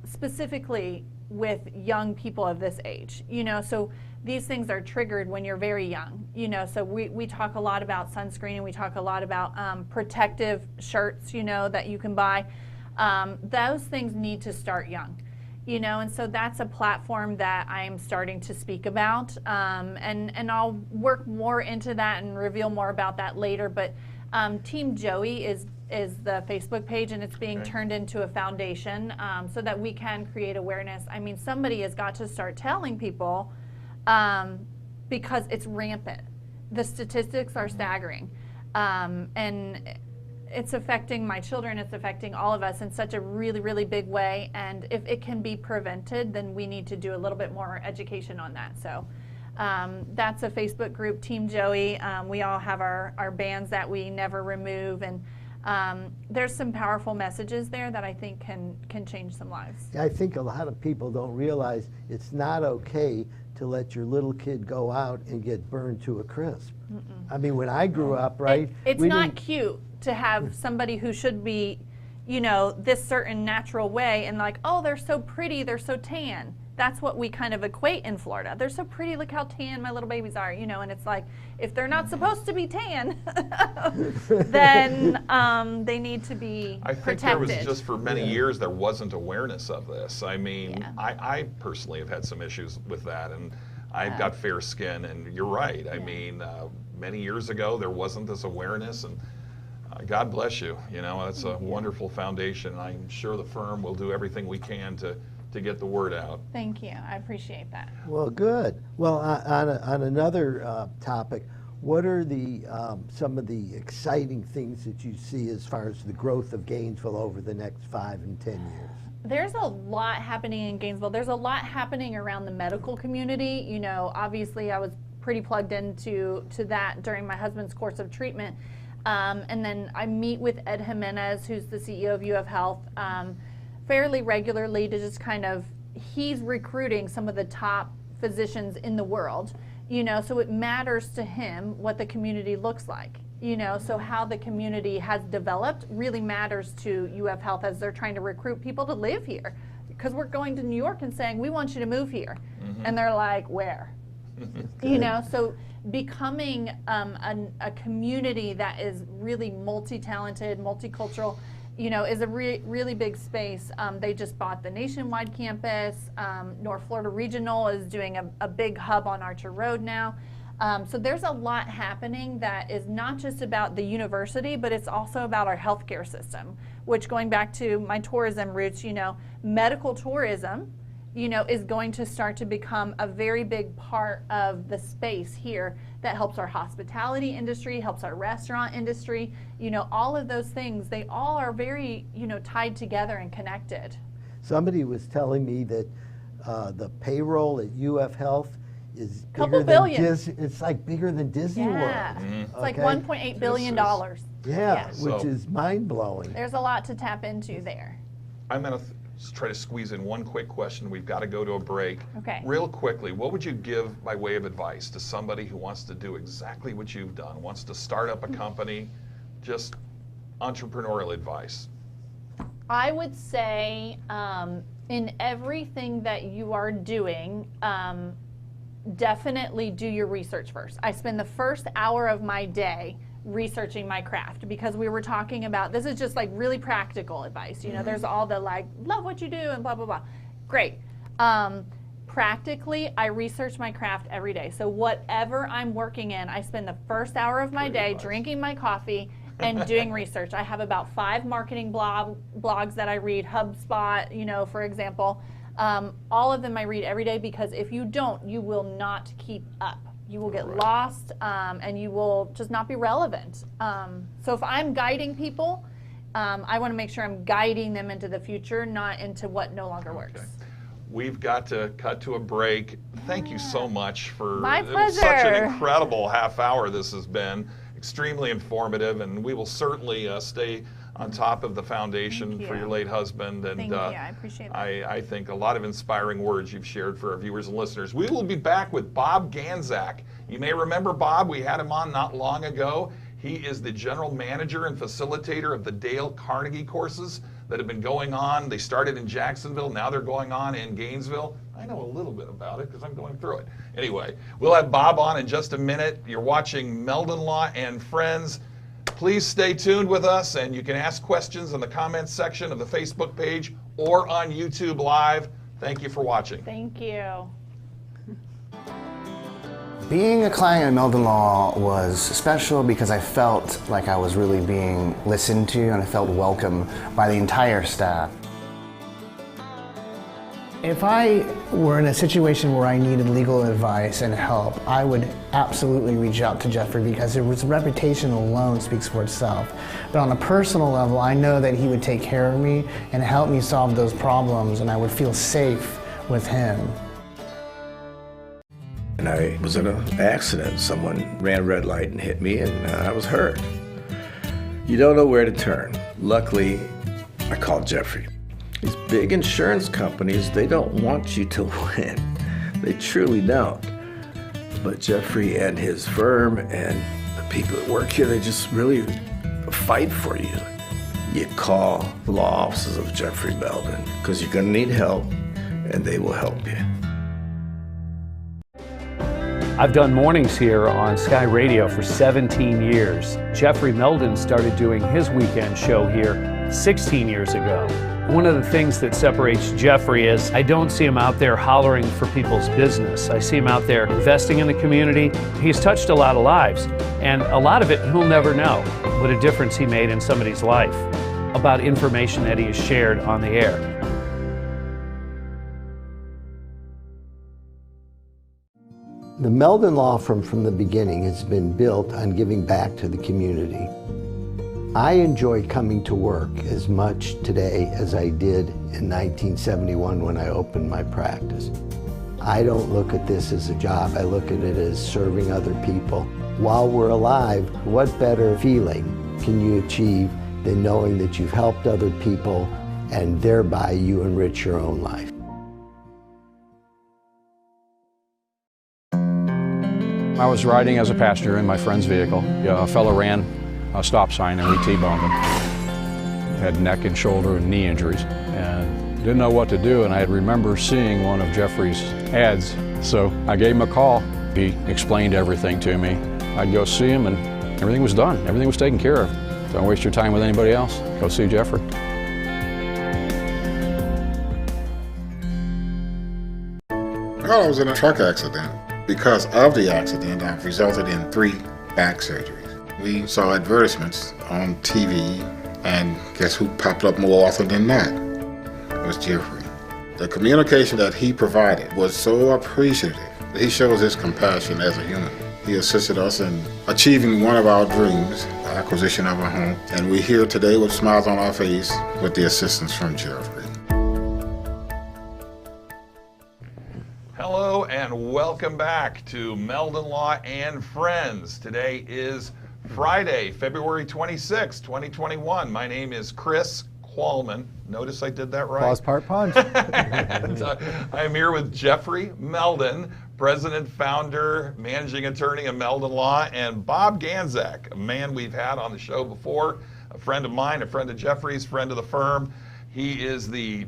specifically with young people of this age, you know, so these things are triggered when you're very young, you know, so we talk a lot about sunscreen, and we talk a lot about protective shirts, you know, that you can buy. Those things need to start young. You know, and so that's a platform that I'm starting to speak about, and I'll work more into that and reveal more about that later. But Team Joey is the Facebook page, and it's being turned into a foundation so that we can create awareness. I mean, somebody has got to start telling people because it's rampant. The statistics are staggering, and it's affecting my children, it's affecting all of us in such a really, really big way, and if it can be prevented, then we need to do a little bit more education on that. So that's a Facebook group, Team Joey. We all have our bands that we never remove, and there's some powerful messages there that I think can change some lives. I think a lot of people don't realize it's not okay to let your little kid go out and get burned to a crisp. I mean, when I grew up, right? It's not cute to have somebody who should be, you know, this certain natural way, and like, oh, they're so pretty, they're so tan. That's what we kind of equate in Florida. They're so pretty, look how tan my little babies are, you know, and it's like, if they're not supposed to be tan, then they need to be I think protected. there was just for many years there wasn't awareness of this. I mean, Yeah. I personally have had some issues with that, and I've got fair skin, and you're right. I mean, many years ago there wasn't this awareness, and God bless you. You know, it's a wonderful foundation. I'm sure the firm will do everything we can to get the word out. Thank you. I appreciate that. Well, good. Well, on another topic, what are the some of the exciting things that you see as far as the growth of Gainesville over the next 5 and 10 years? There's a lot happening in Gainesville. There's a lot happening around the medical community. You know, obviously I was pretty plugged into that during my husband's course of treatment. And then I meet with Ed Jimenez, who's the CEO of UF Health, fairly regularly to just kind of, he's recruiting some of the top physicians in the world, you know, so it matters to him what the community looks like, you know, so how the community has developed really matters to UF Health as they're trying to recruit people to live here, because we're going to New York and saying, we want you to move here. And they're like, where? You know, so becoming a community that is really multi-talented, multicultural, you know, is a really big space. They just bought the nationwide campus. North Florida Regional is doing a big hub on Archer Road now. So there's a lot happening that is not just about the university, but it's also about our healthcare system, which, going back to my tourism roots, you know, medical tourism, you know, is going to start to become a very big part of the space here that helps our hospitality industry, helps our restaurant industry, you know, all of those things, they all are very, you know, tied together and connected. Somebody was telling me that the payroll at UF Health is Couple bigger billion. than it's like bigger than Disney Yeah, World. it's like Okay? $1.8 billion. Yeah, which So- is mind-blowing. There's a lot to tap into there. I'm going to try to squeeze in one quick question. We've got to go to a break. Okay. Real quickly, what would you give by way of advice to somebody who wants to do exactly what you've done, wants to start up a company, just entrepreneurial advice? I would say in everything that you are doing, definitely do your research first. I spend the first hour of my day researching my craft, because we were talking about, this is just like really practical advice, you know, there's all the like, love what you do and blah, blah, blah. Great. Practically, I research my craft every day. So whatever I'm working in, I spend the first hour of my day drinking my coffee and doing research. I have about 5 marketing blogs that I read, HubSpot, you know, for example. All of them I read every day, because if you don't, you will not keep up. You will get lost, and you will just not be relevant. So if I'm guiding people, I want to make sure I'm guiding them into the future, not into what no longer works. Okay. We've got to cut to a break. Thank you so much for My it was such pleasure. an incredible half hour this has been. Extremely informative, and we will certainly stay on top of the foundation Thank for you. your late husband. And Thank you. I appreciate that. I think a lot of inspiring words you've shared for our viewers and listeners. We will be back with Bob Ganzak. You may remember Bob. We had him on not long ago. He is the general manager and facilitator of the Dale Carnegie courses that have been going on. They started in Jacksonville. Now they're going on in Gainesville. I know a little bit about it because I'm going through it. Anyway, we'll have Bob on in just a minute. You're watching Meldon Law and Friends. Please stay tuned with us, and you can ask questions in the comments section of the Facebook page or on YouTube Live. Thank you for watching. Thank you. Being a client at Meldon Law was special because I felt like I was really being listened to, and I felt welcome by the entire staff. If I were in a situation where I needed legal advice and help, I would absolutely reach out to Jeffrey, because his reputation alone speaks for itself. But on a personal level, I know that he would take care of me and help me solve those problems, and I would feel safe with him. And I was in an accident. Someone ran a red light and hit me, and I was hurt. You don't know where to turn. Luckily, I called Jeffrey. These big insurance companies, they don't want you to win. They truly don't. But Jeffrey and his firm and the people that work here, they just really fight for you. You call the law offices of Jeffrey Meldon, because you're going to need help, and they will help you. I've done mornings here on Sky Radio for 17 years. Jeffrey Meldon started doing his weekend show here 16 years ago. One of the things that separates Jeffrey is I don't see him out there hollering for people's business. I see him out there investing in the community. He's touched a lot of lives, and a lot of it he'll never know what a difference he made in somebody's life about information that he has shared on the air. The Meldon Law Firm from the beginning has been built on giving back to the community. I enjoy coming to work as much today as I did in 1971 when I opened my practice. I don't look at this as a job. I look at it as serving other people. While we're alive, what better feeling can you achieve than knowing that you've helped other people and thereby you enrich your own life? I was riding as a passenger in my friend's vehicle. A fellow ran a stop sign and we T-boned him. Had neck and shoulder and knee injuries and didn't know what to do, and I remember seeing one of Jeffrey's ads. So I gave him a call. He explained everything to me. I'd go see him and everything was done. Everything was taken care of. Don't waste your time with anybody else. Go see Jeffrey. Well, I was in a truck accident. Because of the accident, I've resulted in 3 back surgeries. We saw advertisements on TV, and guess who popped up more often than not? It was Jeffrey. The communication that he provided was so appreciative. He shows his compassion as a human. He assisted us in achieving one of our dreams, the acquisition of a home, and we're here today with smiles on our face with the assistance from Jeffrey. Hello and welcome back to Meldon Law and Friends. Today is Friday, February 26, 2021. My name is Chris Qualmann. Notice I did that right? Pause, part, punch. And, I am here with Jeffrey Meldon, President, Founder, Managing Attorney of Meldon Law, and Bob Ganzak, a man we've had on the show before, a friend of mine, a friend of Jeffrey's, friend of the firm. He is the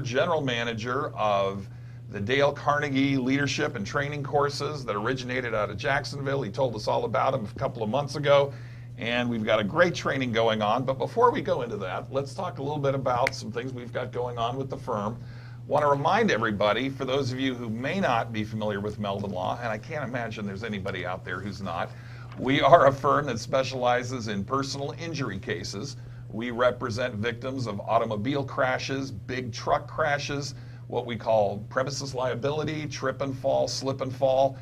general manager of the Dale Carnegie leadership and training courses that originated out of Jacksonville. He told us all about them a couple of months ago, and we've got a great training going on. But before we go into that, let's talk a little bit about some things we've got going on with the firm. Want to remind everybody, for those of you who may not be familiar with Meldon Law, and I can't imagine there's anybody out there who's not, We are a firm that specializes in personal injury cases. We represent victims of automobile crashes, big truck crashes, what we call premises liability, trip and fall, slip and fall.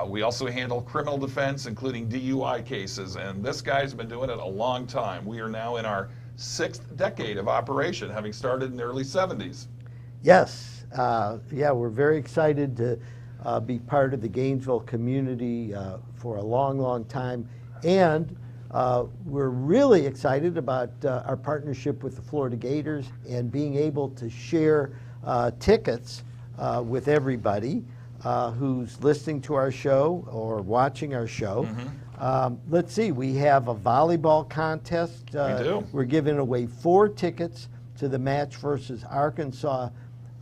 We also handle criminal defense, including DUI cases, and this guy's been doing it a long time. We are now in our 6th decade of operation, having started in the early 70s. Yes, yeah, we're very excited to be part of the Gainesville community for a long, long time, and we're really excited about our partnership with the Florida Gators and being able to share tickets with everybody who's listening to our show or watching our show. Let's see, we have a volleyball contest. We do. We're giving away 4 tickets to the match versus Arkansas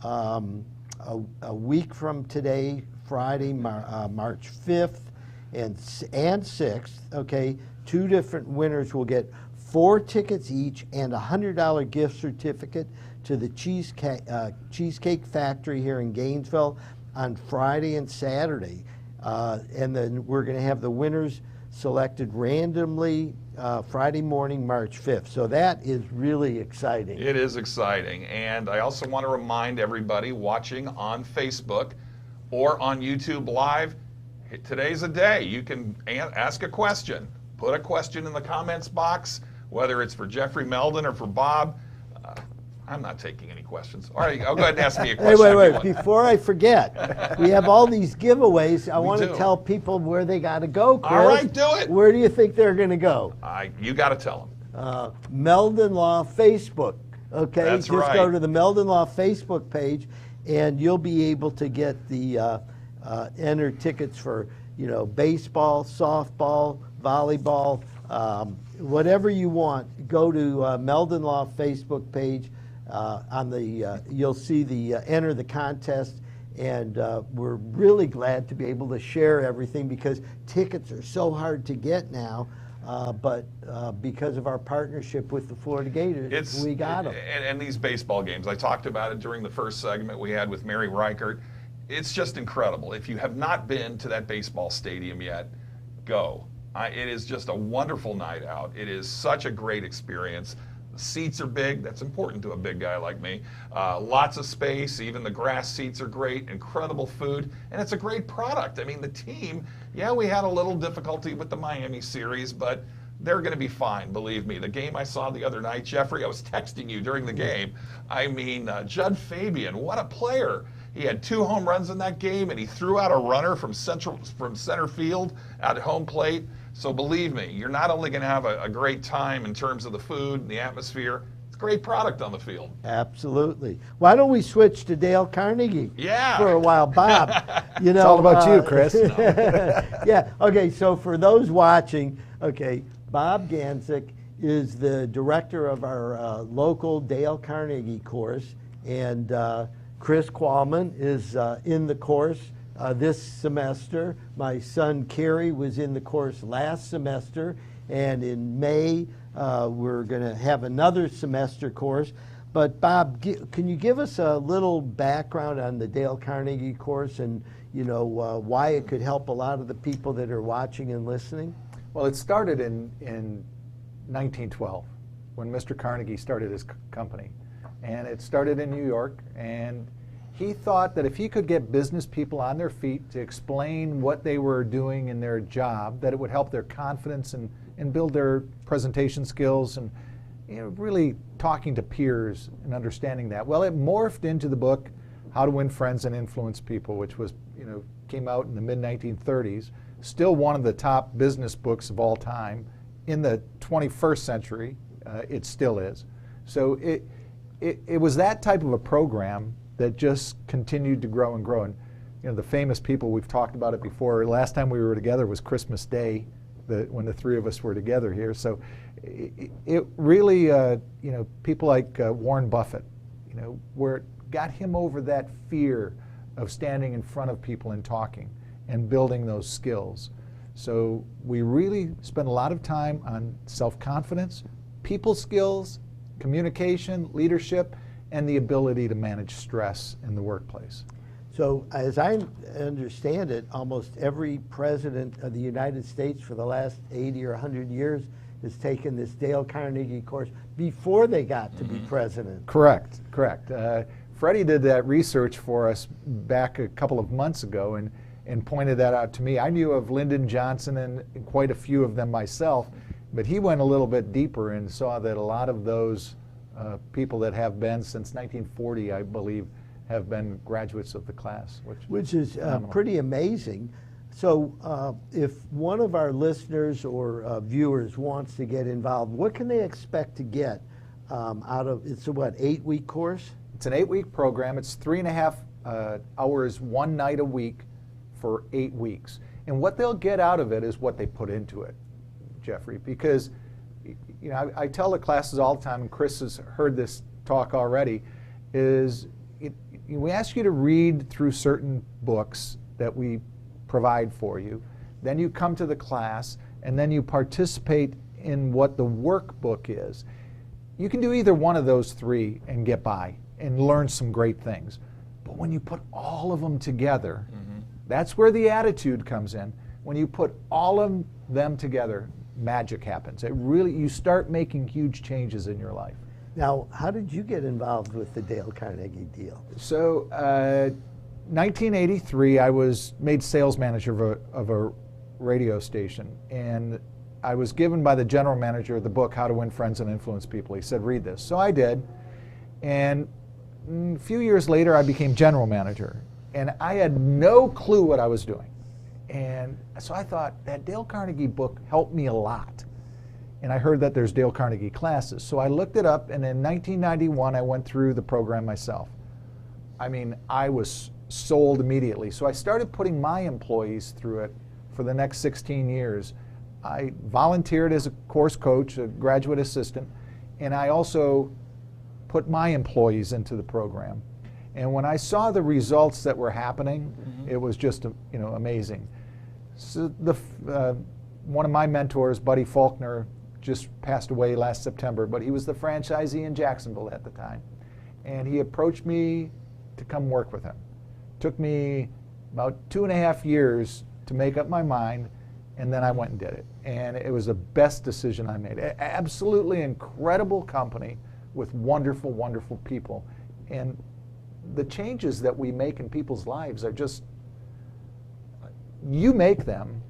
a week from today, Friday, March 5th and 6th. Okay, 2 different winners will get 4 tickets each and a $100 gift certificate to the Cheesecake Factory here in Gainesville on Friday and Saturday. And then we're going to have the winners selected randomly Friday morning, March 5th. So that is really exciting. It is exciting. And I also want to remind everybody watching on Facebook or on YouTube Live, today's a day. You can ask a question. Put a question in the comments box, whether it's for Jeffrey Meldon or for Bob. I'm not taking any questions. All right, I'll go ahead and ask me a question. Hey, wait. Before I forget, we have all these giveaways. I want to tell people where they got to go, Chris. All right, do it. Where do you think they're going to go? You got to tell them. Meldon Law Facebook. Okay, That's just right. go to the Meldon Law Facebook page, and you'll be able to get the enter tickets for baseball, softball, volleyball, whatever you want. Go to Meldon Law Facebook page. On the you'll see the enter the contest, and we're really glad to be able to share everything because tickets are so hard to get now. But because of our partnership with the Florida Gators, we got them. And these baseball games, I talked about it during the first segment we had with Mary Reichardt. It's just incredible. If you have not been to that baseball stadium yet, go. It is just a wonderful night out. It is such a great experience. The seats are big. That's important to a big guy like me. Lots of space. Even the grass seats are great. Incredible food. And it's a great product. I mean, the team, yeah, we had a little difficulty with the Miami series, but they're going to be fine, believe me. The game I saw the other night, Jeffrey, I was texting you during the game. I mean, Judd Fabian, what a player. He had 2 home runs in that game, and he threw out a runner from center field at home plate. So believe me, you're not only going to have a great time in terms of the food and the atmosphere, it's a great product on the field. Absolutely. Why don't we switch to Dale Carnegie for a while? Bob, it's all about you, Chris. Yeah, okay, so for those watching, okay, Bob Ganzak is the director of our local Dale Carnegie course, and Chris Qualmann is in the course this semester. My son Kerry was in the course last semester, and in May we're going to have another semester course. But Bob, can you give us a little background on the Dale Carnegie course and why it could help a lot of the people that are watching and listening? Well, it started in 1912 when Mr. Carnegie started his company, and it started in New York, and he thought that if he could get business people on their feet to explain what they were doing in their job, that it would help their confidence and build their presentation skills and really talking to peers and understanding that. Well, it morphed into the book How to Win Friends and Influence People, which was came out in the mid-1930s, still one of the top business books of all time. In the 21st century, it still is. So it was that type of a program that just continued to grow and grow. And the famous people, we've talked about it before. Last time we were together was Christmas Day, when the 3 of us were together here. So it really, people like Warren Buffett, where it got him over that fear of standing in front of people and talking and building those skills. So we really spend a lot of time on self-confidence, people skills, communication, leadership, and the ability to manage stress in the workplace. So as I understand it, almost every president of the United States for the last 80 or 100 years has taken this Dale Carnegie course before they got to be president. Correct. Freddie did that research for us back a couple of months ago and pointed that out to me. I knew of Lyndon Johnson and quite a few of them myself, but he went a little bit deeper and saw that a lot of those people that have been since 1940, I believe, have been graduates of the class. Which is pretty amazing. So if one of our listeners or viewers wants to get involved, what can they expect to get out of, it's a what, 8-week course? It's an 8-week program. It's 3.5 hours, one night a week for 8 weeks. And what they'll get out of it is what they put into it, Jeffrey, because I tell the classes all the time, and Chris has heard this talk already, is we ask you to read through certain books that we provide for you. Then you come to the class, and then you participate in what the workbook is. You can do either one of those three and get by and learn some great things. But when you put all of them together, that's where the attitude comes in. When you put all of them together, magic happens. It really, you start making huge changes in your life. Now, how did you get involved with the Dale Carnegie deal? So, 1983, I was made sales manager of a radio station, and I was given by the general manager the book, How to Win Friends and Influence People. He said, read this. So I did, and a few years later, I became general manager, and I had no clue what I was doing. And so I thought, that Dale Carnegie book helped me a lot. And I heard that there's Dale Carnegie classes. So I looked it up, and in 1991, I went through the program myself. I mean, I was sold immediately. So I started putting my employees through it for the next 16 years. I volunteered as a course coach, a graduate assistant, and I also put my employees into the program. And when I saw the results that were happening, it was just amazing. So one of my mentors, Buddy Faulkner, just passed away last September, but he was the franchisee in Jacksonville at the time. And he approached me to come work with him. Took me about 2.5 years to make up my mind, and then I went and did it. And it was the best decision I made. Absolutely incredible company with wonderful, wonderful people. And the changes that we make in people's lives are just, you make them,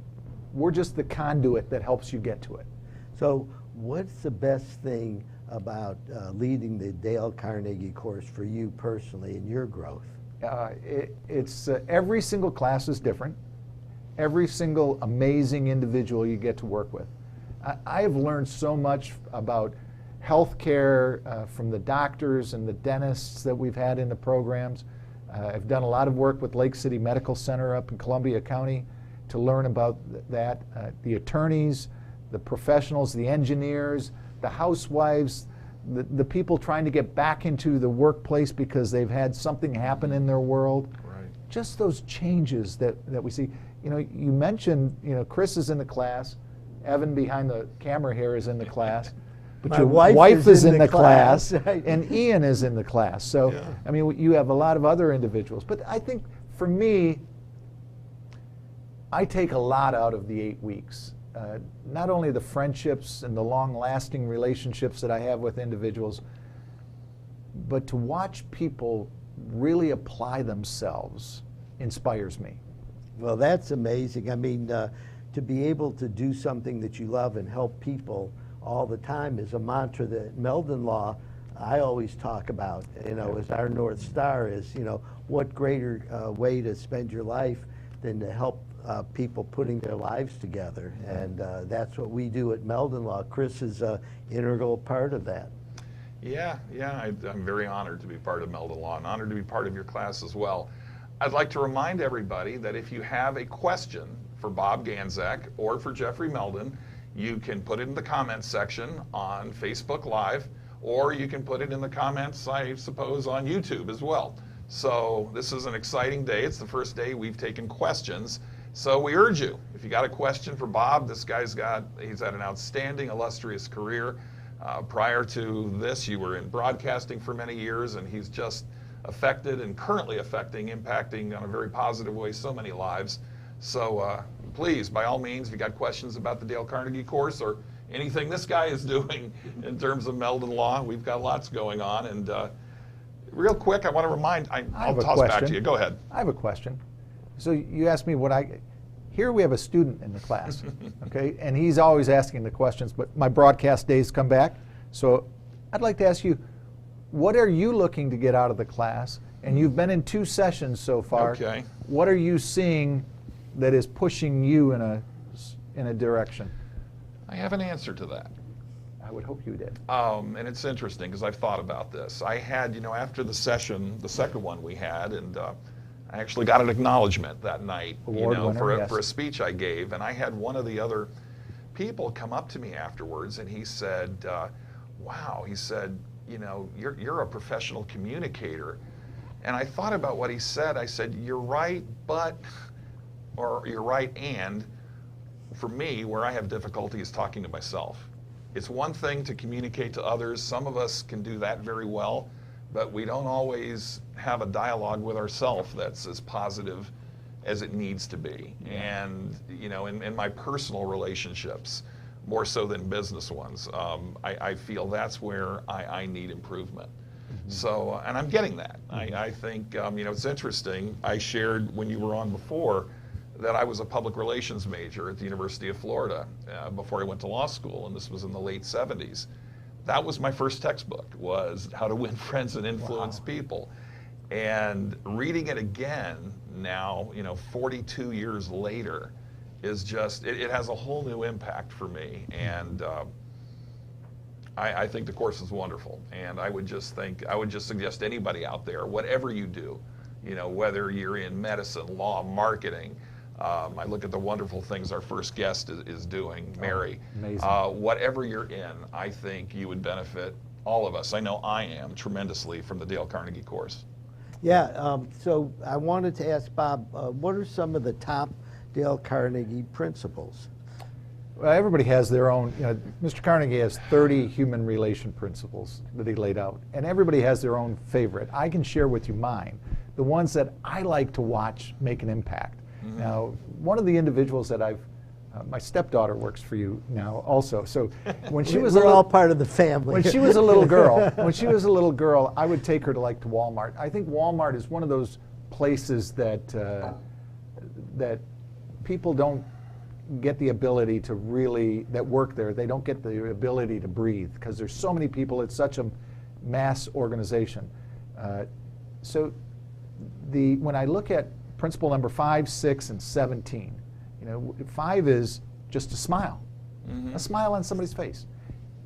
we're just the conduit that helps you get to it. So what's the best thing about leading the Dale Carnegie course for you personally in your growth? It's every single class is different. Every single amazing individual you get to work with. I have learned so much about healthcare from the doctors and the dentists that we've had in the programs. I've done a lot of work with Lake City Medical Center up in Columbia County to learn about that. The attorneys, the professionals, the engineers, the housewives, the people trying to get back into the workplace because they've had something happen in their world. Right. Just those changes that we see. You mentioned, Chris is in the class, Evan behind the camera here is in the class, but your wife is in the class, and Ian is in the class. So, yeah. I mean, you have a lot of other individuals. But I think for me, I take a lot out of the 8 weeks. Not only the friendships and the long-lasting relationships that I have with individuals, but to watch people really apply themselves inspires me. Well, that's amazing. I mean, to be able to do something that you love and help people all the time is a mantra that Meldon Law I always talk about, as our North Star is, what greater way to spend your life than to help people putting their lives together. And that's what we do at Meldon Law. Chris is an integral part of that. Yeah, I'm very honored to be part of Meldon Law and honored to be part of your class as well. I'd like to remind everybody that if you have a question for Bob Ganzak or for Jeffrey Meldon, you can put it in the comments section on Facebook Live, or you can put it in the comments, I suppose, on YouTube as well. So this is an exciting day. It's the first day we've taken questions. So we urge you, if you got a question for Bob, he's had an outstanding, illustrious career. Prior to this, you were in broadcasting for many years, and he's just affected and currently affecting, impacting on a very positive way so many lives. So please, by all means, if you got questions about the Dale Carnegie course or anything this guy is doing in terms of Meldon Law, we've got lots going on. And real quick, I want to remind, I'll toss back to you. Go ahead. I have a question. So you asked me here we have a student in the class, okay, and he's always asking the questions, but my broadcast days come back. So I'd like to ask you, what are you looking to get out of the class? And you've been in 2 sessions so far. Okay. What are you seeing that is pushing you in a direction? I have an answer to that. I would hope you did. And it's interesting because I've thought about this. I had, after the session, the second one we had, and I actually got an acknowledgement that night, for a speech I gave. And I had one of the other people come up to me afterwards, and he said, wow, he said, you're a professional communicator. And I thought about what he said. I said, you're right, or you're right, and for me, where I have difficulty is talking to myself. It's one thing to communicate to others. Some of us can do that very well, but we don't always have a dialogue with ourselves that's as positive as it needs to be. And, in my personal relationships, more so than business ones, I feel that's where I need improvement. So, and I'm getting that. I think, it's interesting. I shared when you were on before that I was a public relations major at the University of Florida before I went to law school, and this was in the late 70s. That was my first textbook, was How to Win Friends and Influence People. And reading it again now, 42 years later, is just, it has a whole new impact for me. And I think the course is wonderful. And I would just suggest anybody out there, whatever you do, whether you're in medicine, law, marketing, I look at the wonderful things our first guest is doing, Mary. Amazing. Whatever you're in, I think you would benefit, all of us. I know I am tremendously from the Dale Carnegie course. Yeah, so I wanted to ask Bob, what are some of the top Dale Carnegie principles? Well, everybody has their own, Mr. Carnegie has 30 human relation principles that he laid out, and everybody has their own favorite. I can share with you mine, the ones that I like to watch make an impact. Now, one of the individuals that my stepdaughter works for you now also. So when she was We're all part of the family. When she was a little girl, I would take her to Walmart. I think Walmart is one of those places that that people don't get the ability to that work there. They don't get the ability to breathe because there's so many people. It's such a mass organization. So when I look at principle number 5, 6, and 17, 5 is just a smile, a smile on somebody's face.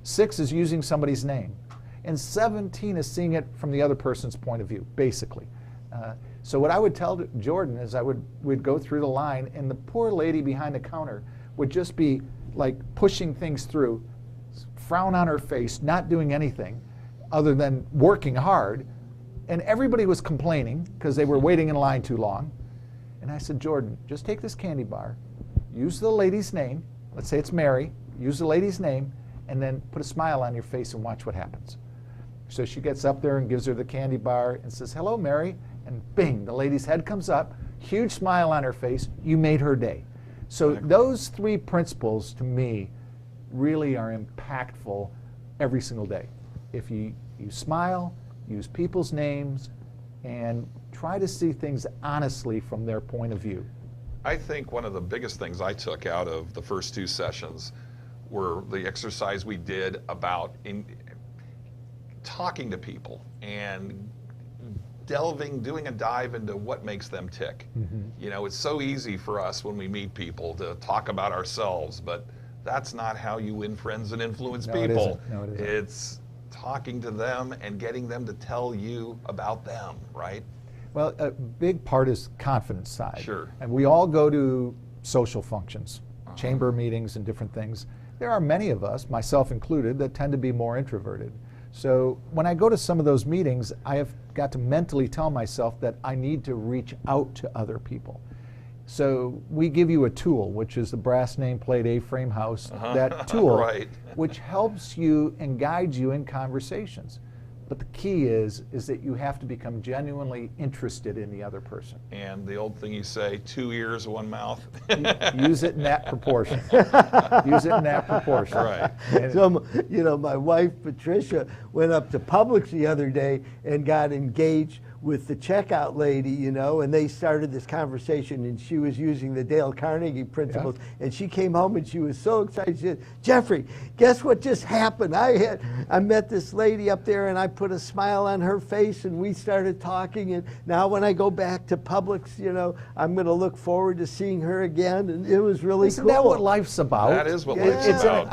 6 is using somebody's name, and 17 is seeing it from the other person's point of view, basically. So what I would tell Jordan is we'd go through the line, and the poor lady behind the counter would just be like pushing things through, frown on her face, not doing anything other than working hard, and everybody was complaining because they were waiting in line too long. And I said, Jordan, just take this candy bar, use the lady's name, let's say it's Mary, use the lady's name, and then put a smile on your face and watch what happens. So she gets up there and gives her the candy bar and says, hello, Mary, and bing, the lady's head comes up, huge smile on her face, you made her day. So those 3 principles, to me, really are impactful every single day. If you smile, use people's names, and try to see things honestly from their point of view. I think one of the biggest things I took out of the first 2 sessions were the exercise we did about talking to people and doing a dive into what makes them tick. It's so easy for us when we meet people to talk about ourselves, but that's not how you win friends and influence people. No, it isn't. It's talking to them and getting them to tell you about them, right? Well, a big part is confidence side. Sure. And we all go to social functions, chamber meetings and different things. There are many of us, myself included, that tend to be more introverted. So when I go to some of those meetings, I have got to mentally tell myself that I need to reach out to other people. So we give you a tool, which is the brass nameplate A-frame house, that tool, right. which helps you and guides you in conversations. But the key is that you have to become genuinely interested in the other person. And the old thing you say, 2 ears, 1 mouth. Use it in that proportion. Use it in that proportion. Right. So, you know, my wife, Patricia, went up to Publix the other day and got engaged with the checkout lady, you know, and they started this conversation, and she was using the Dale Carnegie principles, and she came home and she was so excited. She said, Jeffrey, guess what just happened? I met this lady up there, and I put a smile on her face, and we started talking, and now when I go back to Publix, you know, I'm going to look forward to seeing her again, and it was really Isn't cool. that what life's about? That is what life's about.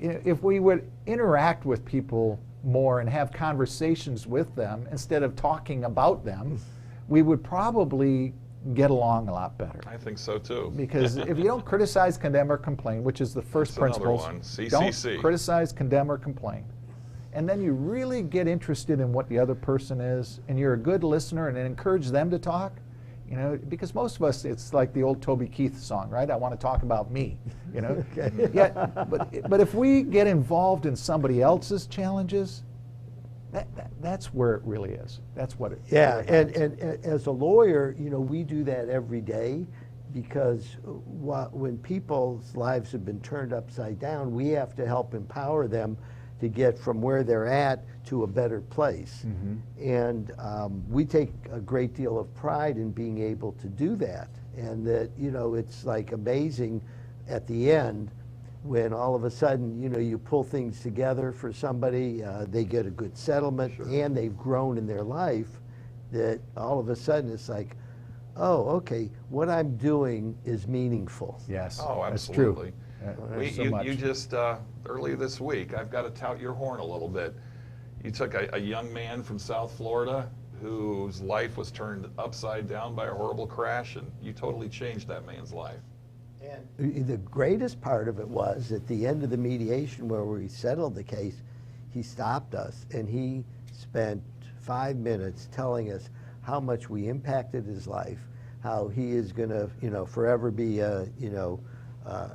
If we would interact with people more and have conversations with them instead of talking about them, we would probably get along a lot better. I think so too. Because if you don't criticize, condemn, or complain, which is the first That's another principles, one. CCC. don't criticize, condemn, or complain. And then you really get interested in what the other person is, and you're a good listener and encourage them to talk. You know, because most of us, it's like the old Toby Keith song, right? I want to talk about me, you know? Yeah, but if we get involved in somebody else's challenges, that's where it really is. That's what it is. Yeah, and as a lawyer, you know, we do that every day, because when people's lives have been turned upside down, we have to help empower them to get from where they're at to a better place. And we take a great deal of pride in being able to do that. And that, you know, it's like amazing at the end when all of a sudden, you know, you pull things together for somebody, they get a good settlement, and they've grown in their life, that all of a sudden it's like, oh, okay, what I'm doing is meaningful. Yes, Oh, that's true. absolutely. You just, earlier this week, I've got to tout your horn a little bit. You took a young man from South Florida whose life was turned upside down by a horrible crash, and you totally changed that man's life. And the greatest part of it was, at the end of the mediation where we settled the case, he stopped us and he spent 5 minutes telling us how much we impacted his life, how he is going to, you know, forever be a, you know,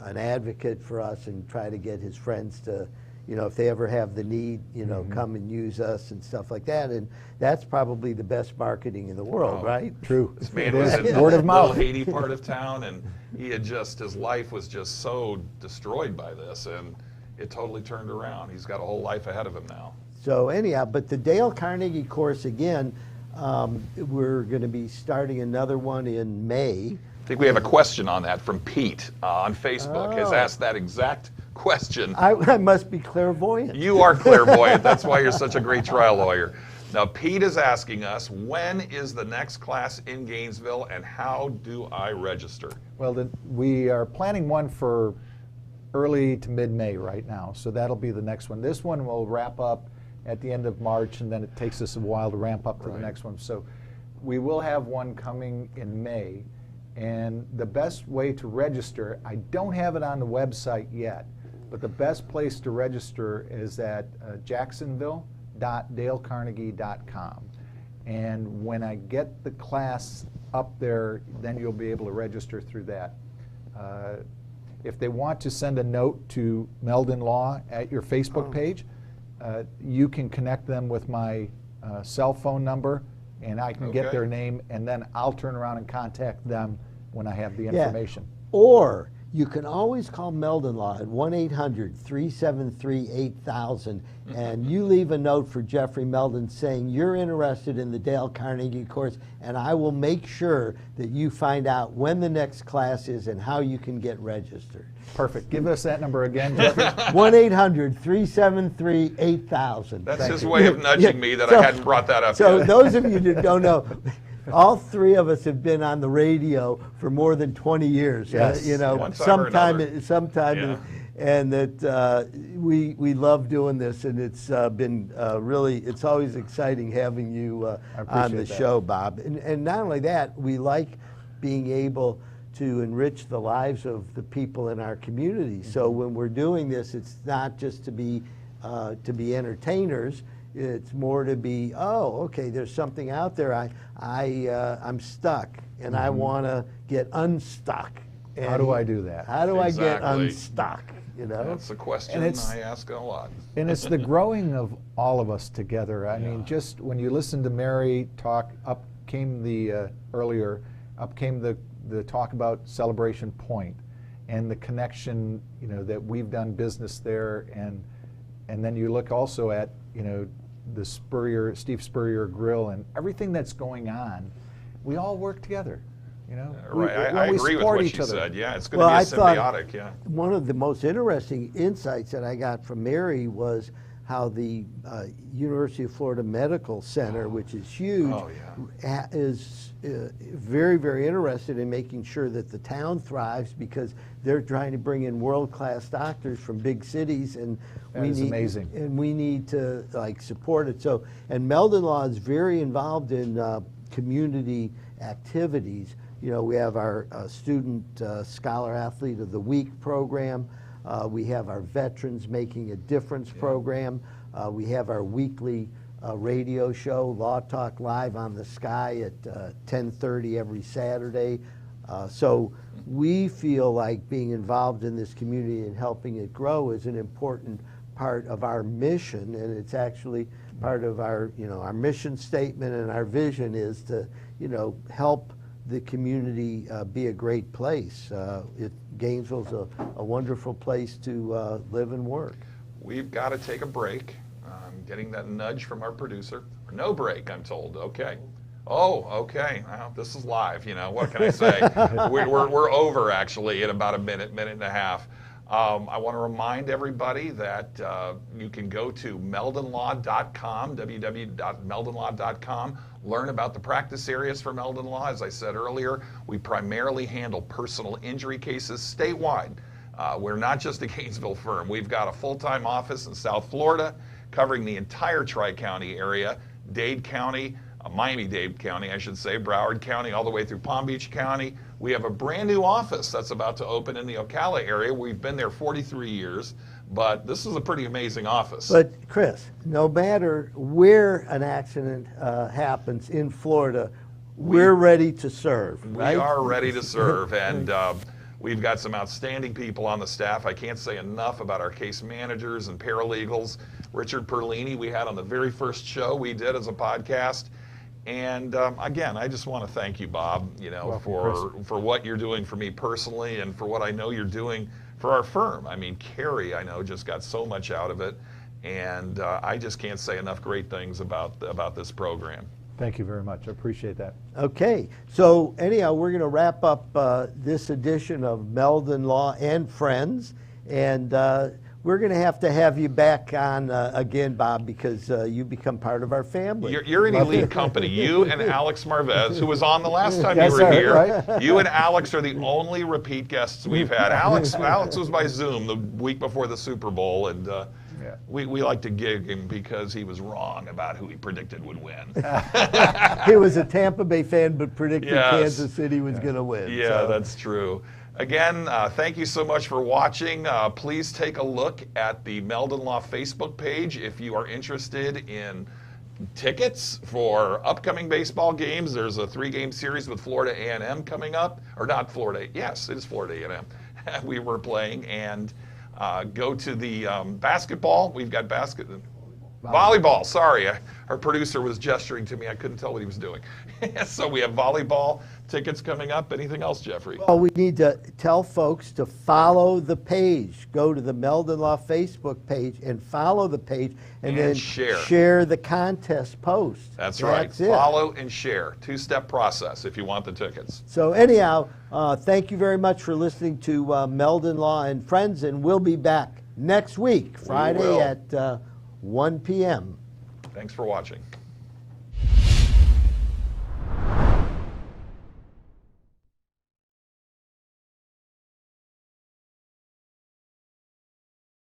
an advocate for us, and try to get his friends to, you know, if they ever have the need, you know, come and use us and stuff like that. And that's probably the best marketing in the world, right? True. This man was in the Word of little mouth. Haiti part of town, and he had just, his life was just so destroyed by this, and it totally turned around. He's got a whole life ahead of him now. So anyhow, but the Dale Carnegie course, again, we're going to be starting another one in May. I think we have a question on that from Pete on Facebook. Has asked that exact question. I must be clairvoyant. You are clairvoyant. That's why you're such a great trial lawyer. Now, Pete is asking us, when is the next class in Gainesville, and how do I register? Well, we are planning one for early to mid-May right now, so that'll be the next one. This one will wrap up at the end of March, and then it takes us a while to ramp up to the next one. So we will have one coming in May, and the best way to register, I don't have it on the website yet, but the best place to register is at jacksonville.dalecarnegie.com. And when I get the class up there, then you'll be able to register through that. If they want to send a note to Meldon Law at your Facebook page, you can connect them with my cell phone number, and I can get their name, and then I'll turn around and contact them when I have the information. Or you can always call Meldon Law at 1-800-373-8000, and you leave a note for Jeffrey Meldon saying you're interested in the Dale Carnegie course, and I will make sure that you find out when the next class is and how you can get registered. Perfect. Give us that number again, Jeffrey. 1-800-373-8000. That's his way of nudging me that I hadn't brought that up So yet. those of you that don't know, all three of us have been on the radio for more than 20 years. Yes. You know, One time or another. sometime, Yeah. and that we love doing this, and it's been really, it's always exciting having you on the show, Bob. And not only that, we like being able to enrich the lives of the people in our community. So when we're doing this, it's not just to be entertainers. It's more to be, oh, okay, there's something out there. I'm stuck, and I want to get unstuck. And How do I do that? How do I get Exactly. unstuck? you know? That's a question And it's- I ask a lot. And it's the growing of all of us together. I mean, just when you listen to Mary talk, up came the talk about Celebration Point and the connection, you know, that we've done business there, and then you look also at, you know, the Steve Spurrier Grill and everything that's going on. We all work together, you know. Right, I agree with what you said. Yeah, it's going to Well, be I thought symbiotic. Yeah. one of the most interesting insights that I got from Mary was how the University of Florida Medical Center, which is huge, is very, very interested in making sure that the town thrives, because they're trying to bring in world-class doctors from big cities, and amazing. And we need to like support it. So, and Meldon Law is very involved in community activities. You know, we have our student Scholar Athlete of the Week program. We have our Veterans Making a Difference program. We have our weekly radio show, Law Talk Live on the Sky at 10:30 every Saturday. So we feel like being involved in this community and helping it grow is an important part of our mission, and it's actually part of our, you know, our mission statement, and our vision is to, you know, help the community be a great place. Gainesville's a wonderful place to live and work. We've got to take a break. I'm getting that nudge from our producer. No break, I'm told. Okay. Oh, okay. Well, this is live. You know, what can I say? we're over, actually, in about a minute and a half. I want to remind everybody that you can go to meldonlaw.com, www.meldonlaw.com, learn about the practice areas for Meldon Law. As I said earlier, we primarily handle personal injury cases statewide. We're not just a Gainesville firm. We've got a full-time office in South Florida covering the entire Tri-County area, Dade County, Miami-Dade County, I should say, Broward County, all the way through Palm Beach County. We have a brand new office that's about to open in the Ocala area. We've been there 43 years, but this is a pretty amazing office. But Chris, no matter where an accident happens in Florida, we're ready to serve, right? We are ready to serve, and we've got some outstanding people on the staff. I can't say enough about our case managers and paralegals. Richard Perlini, we had on the very first show we did as a podcast. And again, I just want to thank you, Bob, you know, for what you're doing for me personally, and for what I know you're doing for our firm. I mean, Carrie, I know, just got so much out of it, and I just can't say enough great things about this program. Thank you very much. I appreciate that. Okay, so anyhow, we're going to wrap up this edition of Meldon Law and Friends, and we're going to have you back on again, Bob, because you become part of our family. You're an elite company. You and Alex Marvez, who was on the last time you were here. Right? You and Alex are the only repeat guests we've had. Alex was by Zoom the week before the Super Bowl, and we like to gig him because he was wrong about who he predicted would win. He was a Tampa Bay fan, but predicted Kansas City was going to win. Yeah, so. That's true. Again, thank you so much for watching. Please take a look at the Meldon Law Facebook page if you are interested in tickets for upcoming baseball games. There's a 3-game series with Florida A&M coming up. Or not Florida. Yes, it is Florida A&M. We were playing. And go to the basketball. We've got volleyball. Sorry, our producer was gesturing to me. I couldn't tell what he was doing. So we have volleyball tickets coming up. Anything else, Jeffrey? Well, we need to tell folks to follow the page. Go to the Meldon Law Facebook page and follow the page, and then share the contest post. That's right. Follow and share. 2-step process if you want the tickets. So anyhow, thank you very much for listening to Meldon Law and Friends, and we'll be back next week, Friday at 1 p.m. Thanks for watching.